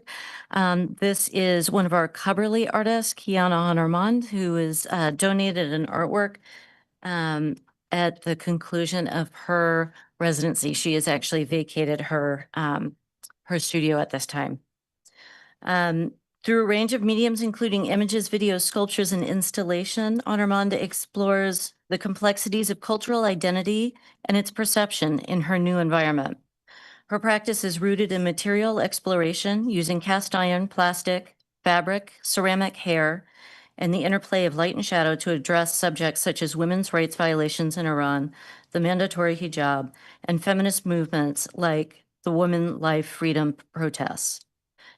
This is one of our Cubberley artists, Kiana Armand, who has donated an artwork at the conclusion of her residency. She has actually vacated her studio at this time. Through a range of mediums, including images, videos, sculptures, and installation, Armand explores the complexities of cultural identity and its perception in her new environment. Her practice is rooted in material exploration using cast iron, plastic, fabric, ceramic, hair, and the interplay of light and shadow to address subjects such as women's rights violations in Iran, the mandatory hijab, and feminist movements like the Women Life Freedom protests.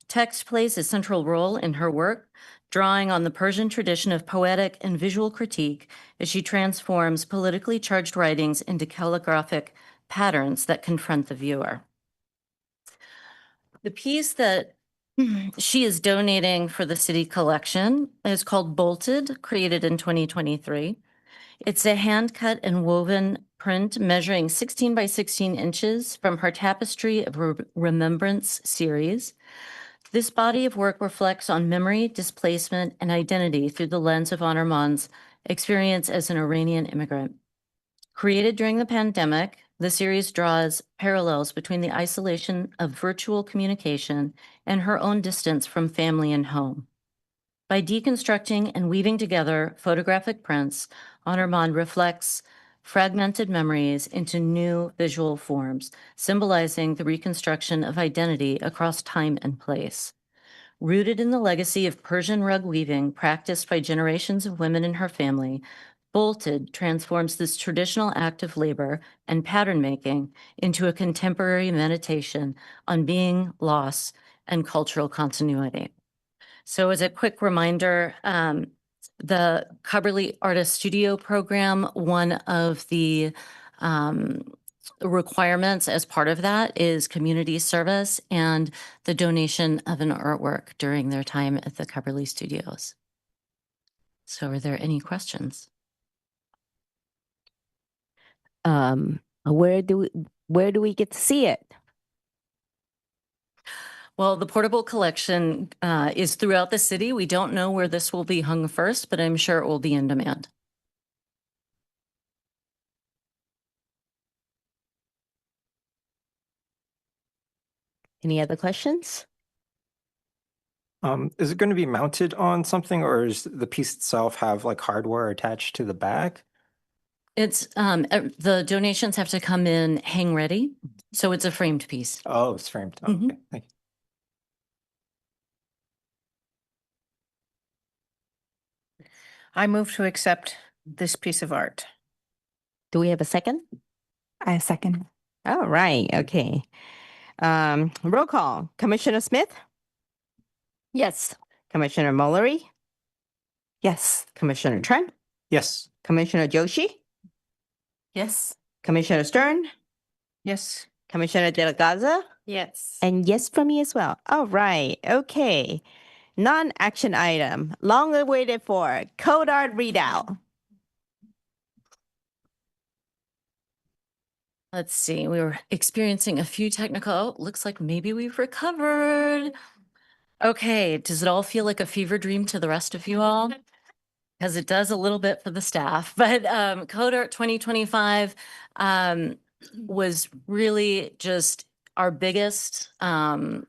Text plays a central role in her work, drawing on the Persian tradition of poetic and visual critique as she transforms politically charged writings into calligraphic patterns that confront the viewer. The piece that she is donating for the city collection is called Bolted, created in 2023. It's a hand-cut and woven print measuring 16 by 16 inches from her Tapestry of Remembrance series. This body of work reflects on memory, displacement, and identity through the lens of Armand's experience as an Iranian immigrant. Created during the pandemic, the series draws parallels between the isolation of virtual communication and her own distance from family and home. By deconstructing and weaving together photographic prints, Armand reflects fragmented memories into new visual forms, symbolizing the reconstruction of identity across time and place. Rooted in the legacy of Persian rug weaving practiced by generations of women in her family, Bolted transforms this traditional act of labor and pattern making into a contemporary meditation on being, loss, and cultural continuity. So as a quick reminder, the Coverly Artist Studio program, one of the requirements as part of that is community service and the donation of an artwork during their time at the Coverly Studios. So are there any questions? Where do we get to see it? Well, the portable collection is throughout the city. We don't know where this will be hung first, but I'm sure it will be in demand. Any other questions? Is it going to be mounted on something, or is the piece itself have like hardware attached to the back? It's the donations have to come in hang ready, so it's a framed piece. Oh, it's framed. Oh, Mhm. okay. Thank you. I move to accept this piece of art. Do we have a second? I second. All right, okay. Roll call. Commissioner Smith, Yes. Commissioner Mullery, Yes. Commissioner Trent, Yes. Commissioner Joshi, Yes. Commissioner Stern, Yes. Commissioner De La Garza, Yes. and yes for me as well. All right, okay. Non-action item, long awaited for code art readout. Let's see, we were experiencing a few technical, looks like maybe we've recovered. Okay, does it all feel like a fever dream to the rest of you all? Because it does a little bit for the staff, but Code Art 2025 was really just our biggest.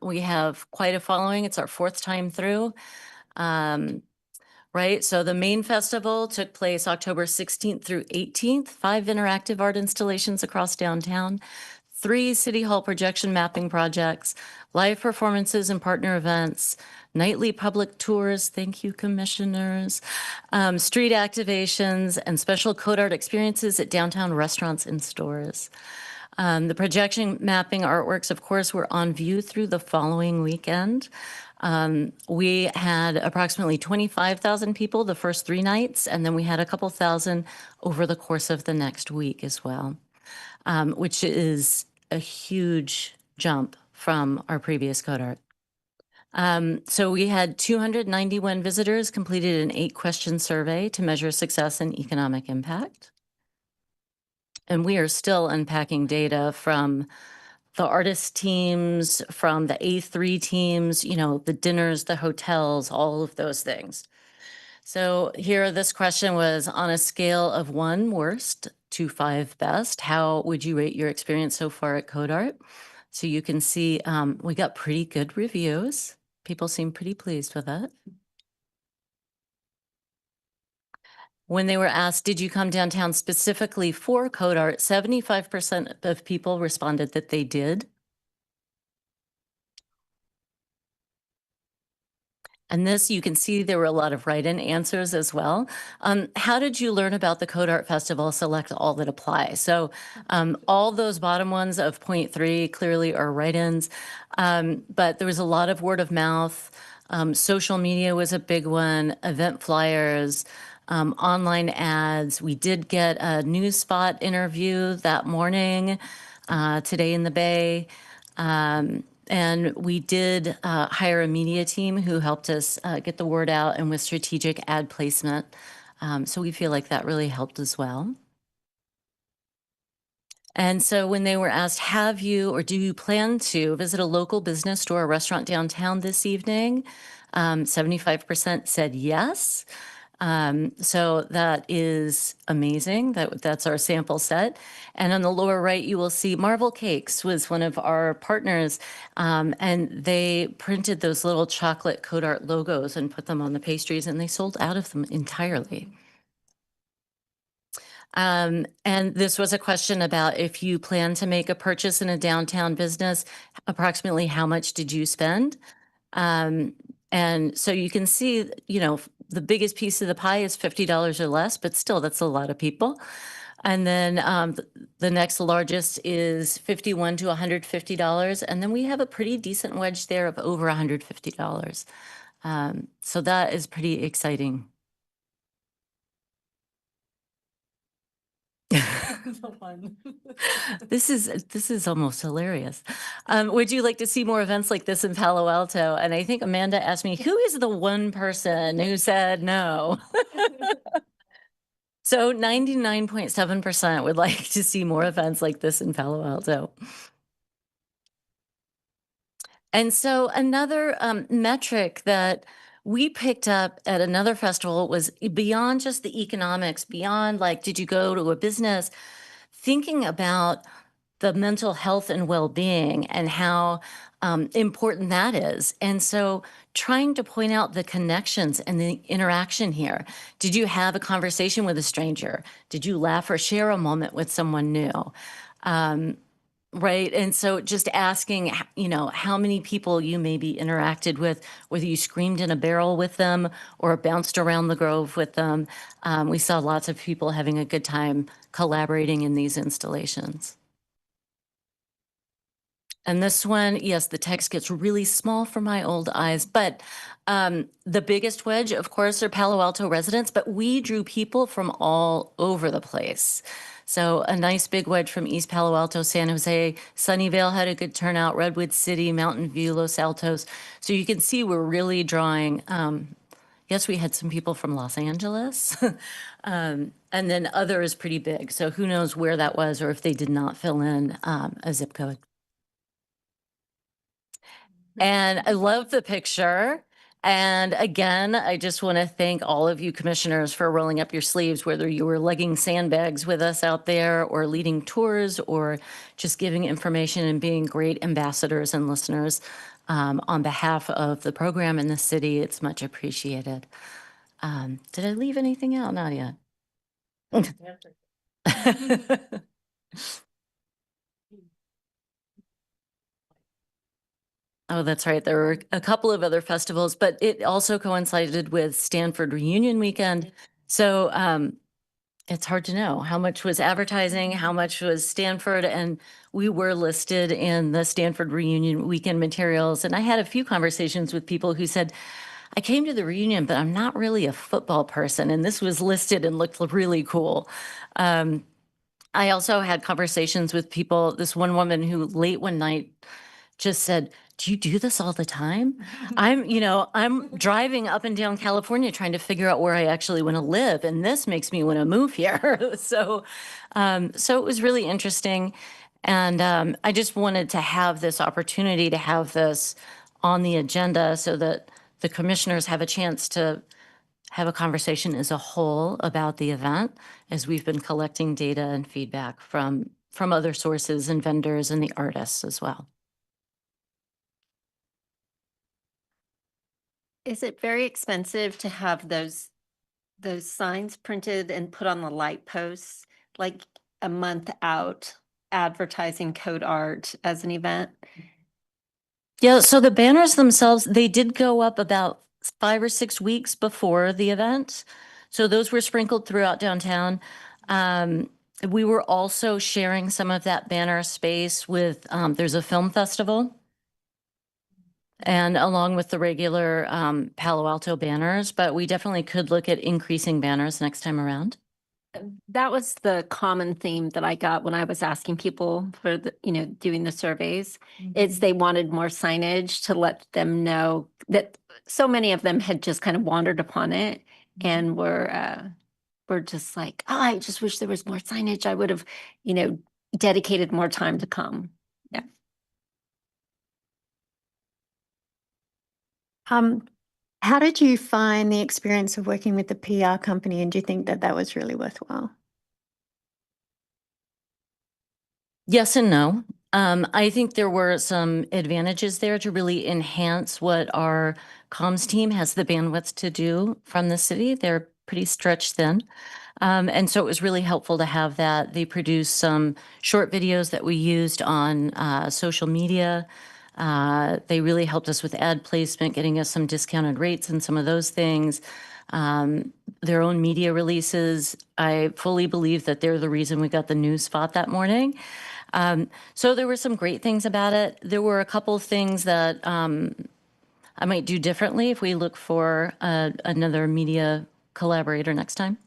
We have quite a following. It's our fourth time through. Right, so the main festival took place October 16th through 18th, 5 interactive art installations across downtown, 3 City Hall projection mapping projects, live performances and partner events, nightly public tours, thank you commissioners, street activations, and special code art experiences at downtown restaurants and stores. The projection mapping artworks, of course, were on view through the following weekend. We had approximately 25,000 people the first 3 nights, and then we had a couple thousand over the course of the next week as well, which is a huge jump from our previous Code Art. So we had 291 visitors, completed an 8-question survey to measure success and economic impact. And we are still unpacking data from the artist teams, from the A3 teams, you know, the dinners, the hotels, all of those things. So here, this question was on a scale of 1 worst to 5 best, how would you rate your experience so far at Code Art? So you can see we got pretty good reviews. People seem pretty pleased with it. When they were asked, did you come downtown specifically for Code Art, 75% of people responded that they did. And this, you can see there were a lot of write-in answers as well. How did you learn about the Code Art Festival? Select all that apply. So all those bottom ones of 0.3 clearly are write-ins, but there was a lot of word of mouth. Social media was a big one, event flyers, online ads. We did get a news spot interview that morning, today in the Bay. And we did hire a media team who helped us get the word out and with strategic ad placement. So we feel like that really helped as well. And so when they were asked, have you or do you plan to visit a local business or a restaurant downtown this evening? 75% said yes. So that is amazing. That's our sample set. And on the lower right, you will see Marvel Cakes was one of our partners, and they printed those little chocolate Code Art logos and put them on the pastries, and they sold out of them entirely. And this was a question about if you plan to make a purchase in a downtown business, approximately how much did you spend? And so you can see, you know, the biggest piece of the pie is $50 or less, but still, that's a lot of people. And then the next largest is $51 to $150. And then we have a pretty decent wedge there of over $150. So that is pretty exciting. This is almost hilarious. Would you like to see more events like this in Palo Alto? And I think Amanda asked me, who is the one person who said no? So 99.7% would like to see more events like this in Palo Alto. And so another metric that we picked up at another festival was beyond just the economics, beyond like, did you go to a business, thinking about the mental health and well-being and how important that is. And so trying to point out the connections and the interaction here. Did you have a conversation with a stranger? Did you laugh or share a moment with someone new? Right. And so just asking, how many people you maybe interacted with, whether you screamed in a barrel with them or bounced around the grove with them. We saw lots of people having a good time collaborating in these installations. And this one, yes, the text gets really small for my old eyes, but the biggest wedge, of course, are Palo Alto residents, but we drew people from all over the place. So a nice big wedge from East Palo Alto, San Jose, Sunnyvale had a good turnout, Redwood City, Mountain View, Los Altos. So you can see we're really drawing, yes, we had some people from Los Angeles, and then other is pretty big. So who knows where that was or if they did not fill in a zip code. And I love the picture. And again, I just want to thank all of you commissioners for rolling up your sleeves, whether you were lugging sandbags with us out there or leading tours or just giving information and being great ambassadors and listeners on behalf of the program and the city. It's much appreciated. Did I leave anything out? Not yet. Oh, that's right. There were a couple of other festivals, but it also coincided with Stanford Reunion Weekend. So it's hard to know how much was advertising, how much was Stanford, and we were listed in the Stanford Reunion Weekend materials. And I had a few conversations with people who said, I came to the reunion, but I'm not really a football person. And this was listed and looked really cool. I also had conversations with people, this one woman who late one night just said, do you do this all the time? I'm driving up and down California trying to figure out where I actually want to live. And this makes me want to move here. So it was really interesting. And I just wanted to have this opportunity to have this on the agenda so that the commissioners have a chance to have a conversation as a whole about the event as we've been collecting data and feedback from other sources and vendors and the artists as well. Is it very expensive to have those signs printed and put on the light posts, like a month out, advertising code art as an event? Yeah, so the banners themselves, they did go up about 5 or 6 weeks before the event. So those were sprinkled throughout downtown. We were also sharing some of that banner space with, there's a film festival. And along with the regular Palo Alto banners, but we definitely could look at increasing banners next time around. That was the common theme that I got when I was asking people for doing the surveys. Is they wanted more signage to let them know that so many of them had just kind of wandered upon it and were just like, oh, I just wish there was more signage. I would have, dedicated more time to come. Yeah. How did you find the experience of working with the PR company, and do you think that that was really worthwhile? Yes and no. I think there were some advantages there to really enhance what our comms team has the bandwidth to do from the city. They're pretty stretched thin. And so it was really helpful to have that. They produced some short videos that we used on social media. They really helped us with ad placement, getting us some discounted rates and some of those things. Their own media releases, I fully believe that they're the reason we got the news spot that morning. So there were some great things about it. There were a couple of things that I might do differently if we look for another media collaborator next time.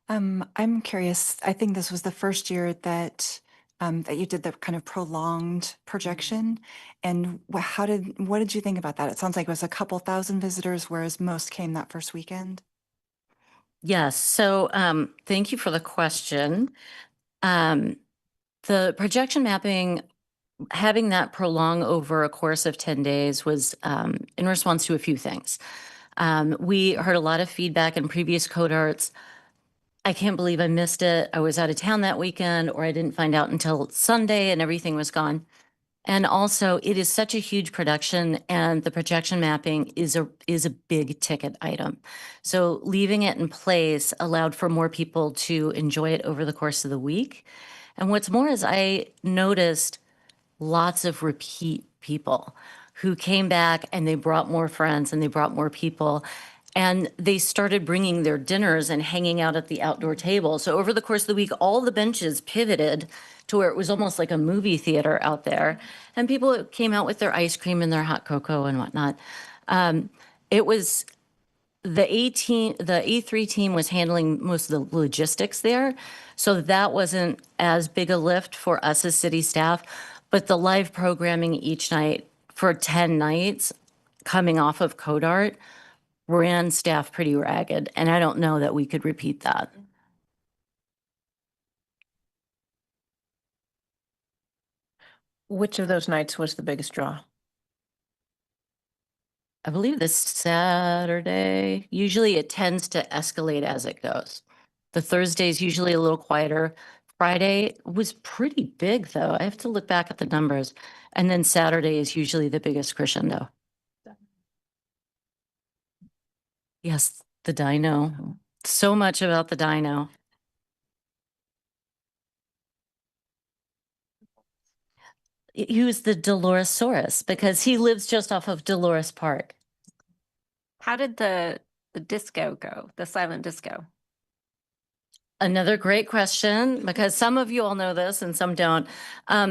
I'm curious. I think this was the first year that that you did the kind of prolonged projection. And what did you think about that? It sounds like it was a couple thousand visitors, whereas most came that first weekend. Yes. So thank you for the question. The projection mapping, having that prolong over a course of 10 days was in response to a few things. We heard a lot of feedback in previous code arts. I can't believe I missed it. I was out of town that weekend, or I didn't find out until Sunday and everything was gone. And also, it is such a huge production, and the projection mapping is a big ticket item. So leaving it in place allowed for more people to enjoy it over the course of the week. And what's more is I noticed lots of repeat people who came back and they brought more friends and they brought more people. And they started bringing their dinners and hanging out at the outdoor table. So over the course of the week, all the benches pivoted to where it was almost like a movie theater out there. And people came out with their ice cream and their hot cocoa and whatnot. It was the A3 team was handling most of the logistics there. So that wasn't as big a lift for us as city staff. But the live programming each night for 10 nights coming off of Code Art ran staff pretty ragged, and I don't know that we could repeat that. Which of those nights was the biggest draw? I believe this Saturday, usually it tends to escalate as it goes. The Thursday is usually a little quieter. Friday was pretty big, though. I have to look back at the numbers. And then Saturday is usually the biggest crescendo. Yes, the dino. So much about the dino. He was the Dolorosaurus because he lives just off of Dolores Park. How did the disco go, the silent disco? Another great question, because some of you all know this and some don't.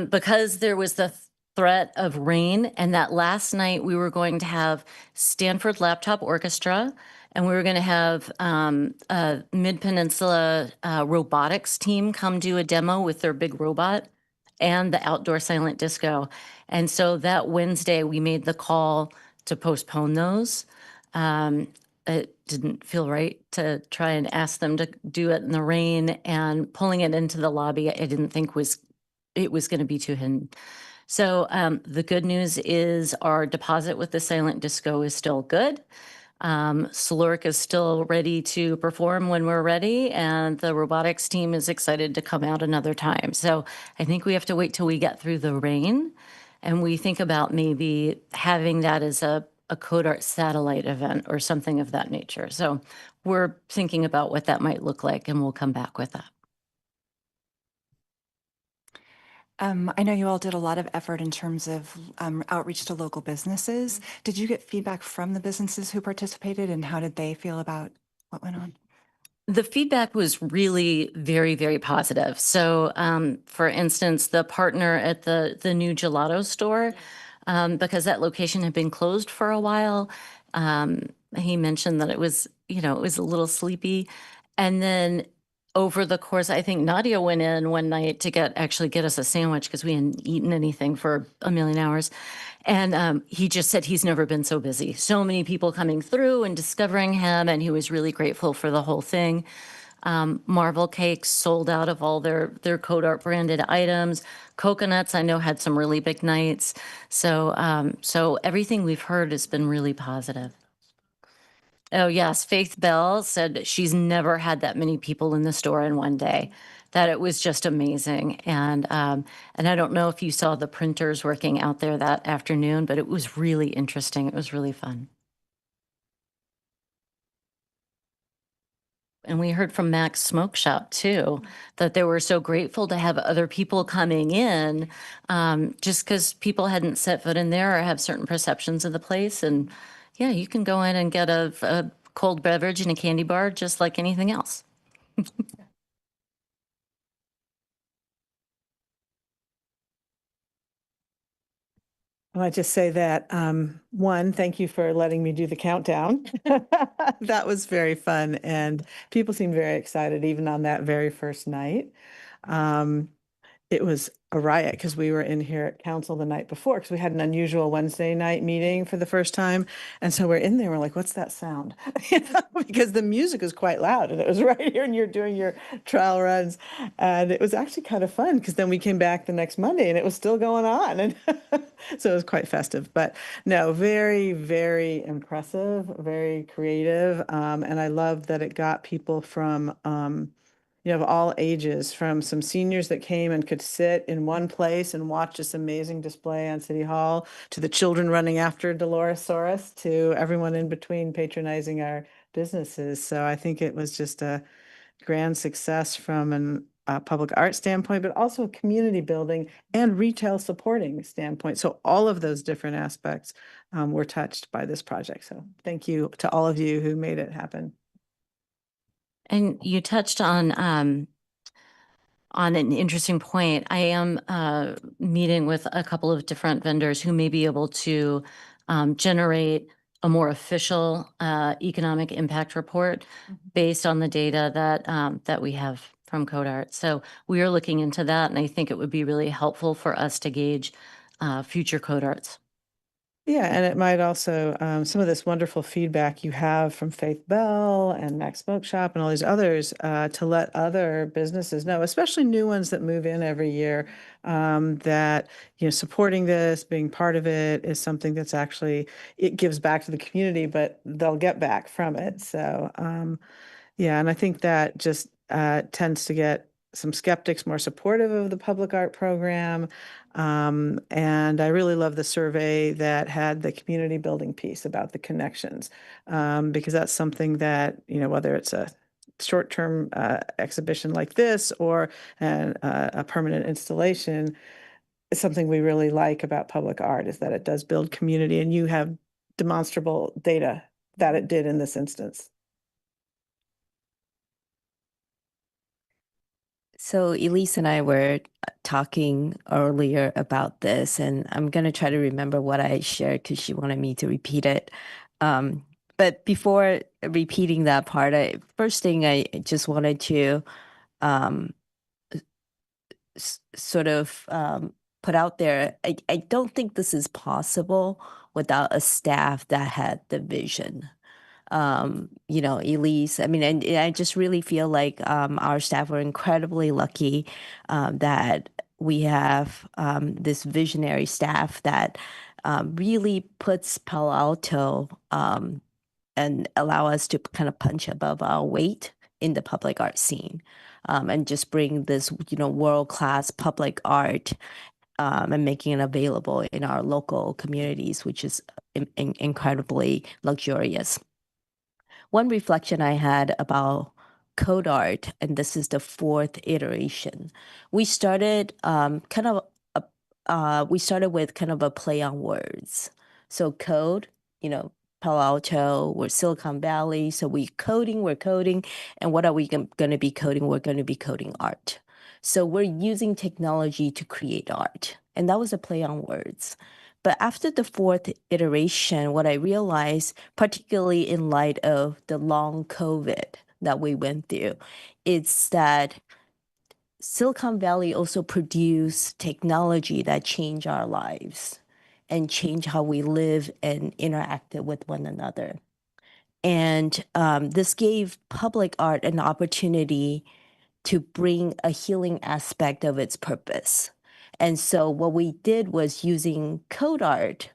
Because there was the threat of rain, and that last night we were going to have Stanford Laptop Orchestra, and we were going to have a Mid-Peninsula robotics team come do a demo with their big robot and the outdoor silent disco. And so that Wednesday, we made the call to postpone those. It didn't feel right to try and ask them to do it in the rain, and pulling it into the lobby, I didn't think it was going to be too hidden. So the good news is our deposit with the silent disco is still good. Clerk is still ready to perform when we're ready, and the robotics team is excited to come out another time. So I think we have to wait till we get through the rain, and we think about maybe having that as a Code Art satellite event or something of that nature. So we're thinking about what that might look like, and we'll come back with that. I know you all did a lot of effort in terms of outreach to local businesses. Did you get feedback from the businesses who participated, and how did they feel about what went on? The feedback was really very, very positive. So, for instance, the partner at the new gelato store, because that location had been closed for a while, he mentioned that it was, it was a little sleepy. And then over the course, I think Nadia went in one night to actually get us a sandwich because we hadn't eaten anything for a million hours. And he just said he's never been so busy. So many people coming through and discovering him, and he was really grateful for the whole thing. Marvel Cakes sold out of all their Code Art branded items. Coconuts, I know, had some really big nights. So everything we've heard has been really positive. Oh, yes. Faith Bell said she's never had that many people in the store in one day, that it was just amazing. And I don't know if you saw the printers working out there that afternoon, but it was really interesting. It was really fun. And we heard from Mac's Smoke Shop too, that they were so grateful to have other people coming in, just because people hadn't set foot in there or have certain perceptions of the place. And yeah, you can go in and get a cold beverage and a candy bar just like anything else. I might just say that, one, thank you for letting me do the countdown. That was very fun, and people seemed very excited even on that very first night. It was a riot because we were in here at council the night before because we had an unusual Wednesday night meeting for the first time. And so we're in there, we're like, what's that sound? Because the music is quite loud and it was right here and you're doing your trial runs. And it was actually kind of fun because then we came back the next Monday and it was still going on. And so it was quite festive. But no, very, very impressive, very creative. And I love that it got people from of all ages, from some seniors that came and could sit in one place and watch this amazing display on City Hall, to the children running after Dolorosaurus, to everyone in between patronizing our businesses. So I think it was just a grand success from a public art standpoint, but also a community building and retail supporting standpoint. So all of those different aspects were touched by this project. So thank you to all of you who made it happen. And you touched on an interesting point. I am meeting with a couple of different vendors who may be able to generate a more official economic impact report based on the data that we have from CodeArt. So we are looking into that, and I think it would be really helpful for us to gauge future CodeArts. Yeah, and it might also, some of this wonderful feedback you have from Faith Bell and Max Smoke Shop and all these others, to let other businesses know, especially new ones that move in every year, that, supporting this, being part of it is something that's actually, it gives back to the community, but they'll get back from it. So, yeah, and I think that just tends to get some skeptics more supportive of the public art program. And I really love the survey that had the community building piece about the connections, because that's something that, whether it's a short-term exhibition like this or a permanent installation, is something we really like about public art, is that it does build community, and you have demonstrable data that it did in this instance. So Elise and I were talking earlier about this, and I'm going to try to remember what I shared because she wanted me to repeat it. But before repeating that part, first thing I just wanted to sort of put out there, I don't think this is possible without a staff that had the vision. Elise, I mean, and I just really feel like our staff were incredibly lucky that we have this visionary staff that really puts Palo Alto and allow us to kind of punch above our weight in the public art scene, and just bring this, world-class public art and making it available in our local communities, which is incredibly luxurious. One reflection I had about CodeArt, and this is the 4th iteration, we started we started with kind of a play on words. So code, Palo Alto, we're Silicon Valley, so we're coding, and what are we going to be coding? We're going to be coding art. So we're using technology to create art, and that was a play on words. But after the 4th iteration, what I realized, particularly in light of the long COVID that we went through, it's that Silicon Valley also produced technology that changed our lives and change how we live and interact with one another. And this gave public art an opportunity to bring a healing aspect of its purpose. And so what we did was using CodeArt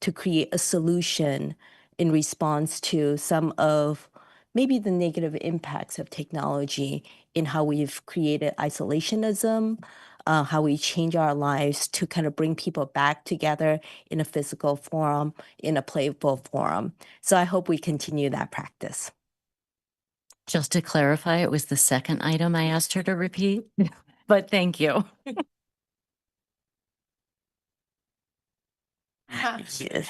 to create a solution in response to some of maybe the negative impacts of technology in how we've created isolationism, how we change our lives to kind of bring people back together in a physical forum, in a playful forum. So I hope we continue that practice. Just to clarify, it was the second item I asked her to repeat, but thank you. Yes.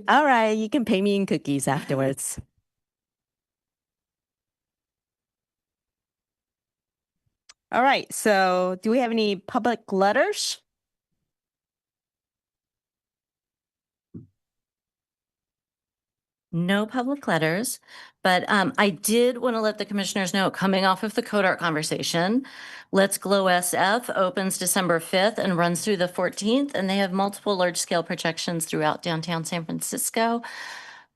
All right, you can pay me in cookies afterwards. All right, so do we have any public letters? No public letters, but I did want to let the commissioners know, coming off of the Code Art conversation, Let's Glow SF opens December 5th and runs through the 14th, and they have multiple large-scale projections throughout downtown San Francisco.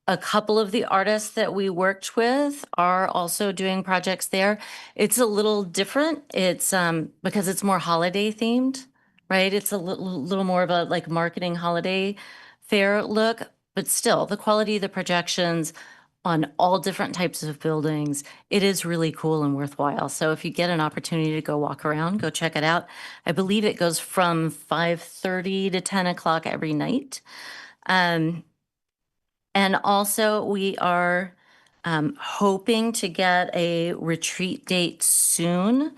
A couple of the artists that we worked with are also doing projects there. It's a little different. It's because it's more holiday themed, right? It's a little more of a like marketing holiday fair look, but still the quality of the projections on all different types of buildings, it is really cool and worthwhile. So if you get an opportunity to go walk around, go check it out. I believe it goes from 5:30 to 10 o'clock every night. And also, we are hoping to get a retreat date soon.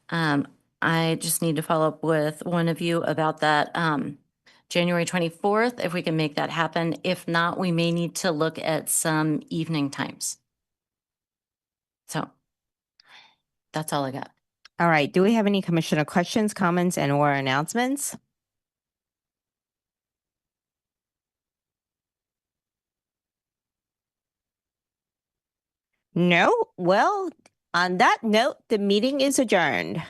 I just need to follow up with one of you about that January 24th, if we can make that happen. If not, we may need to look at some evening times. So that's all I got. All right, do we have any commissioner questions, comments, and or announcements? No? Well, on that note, the meeting is adjourned.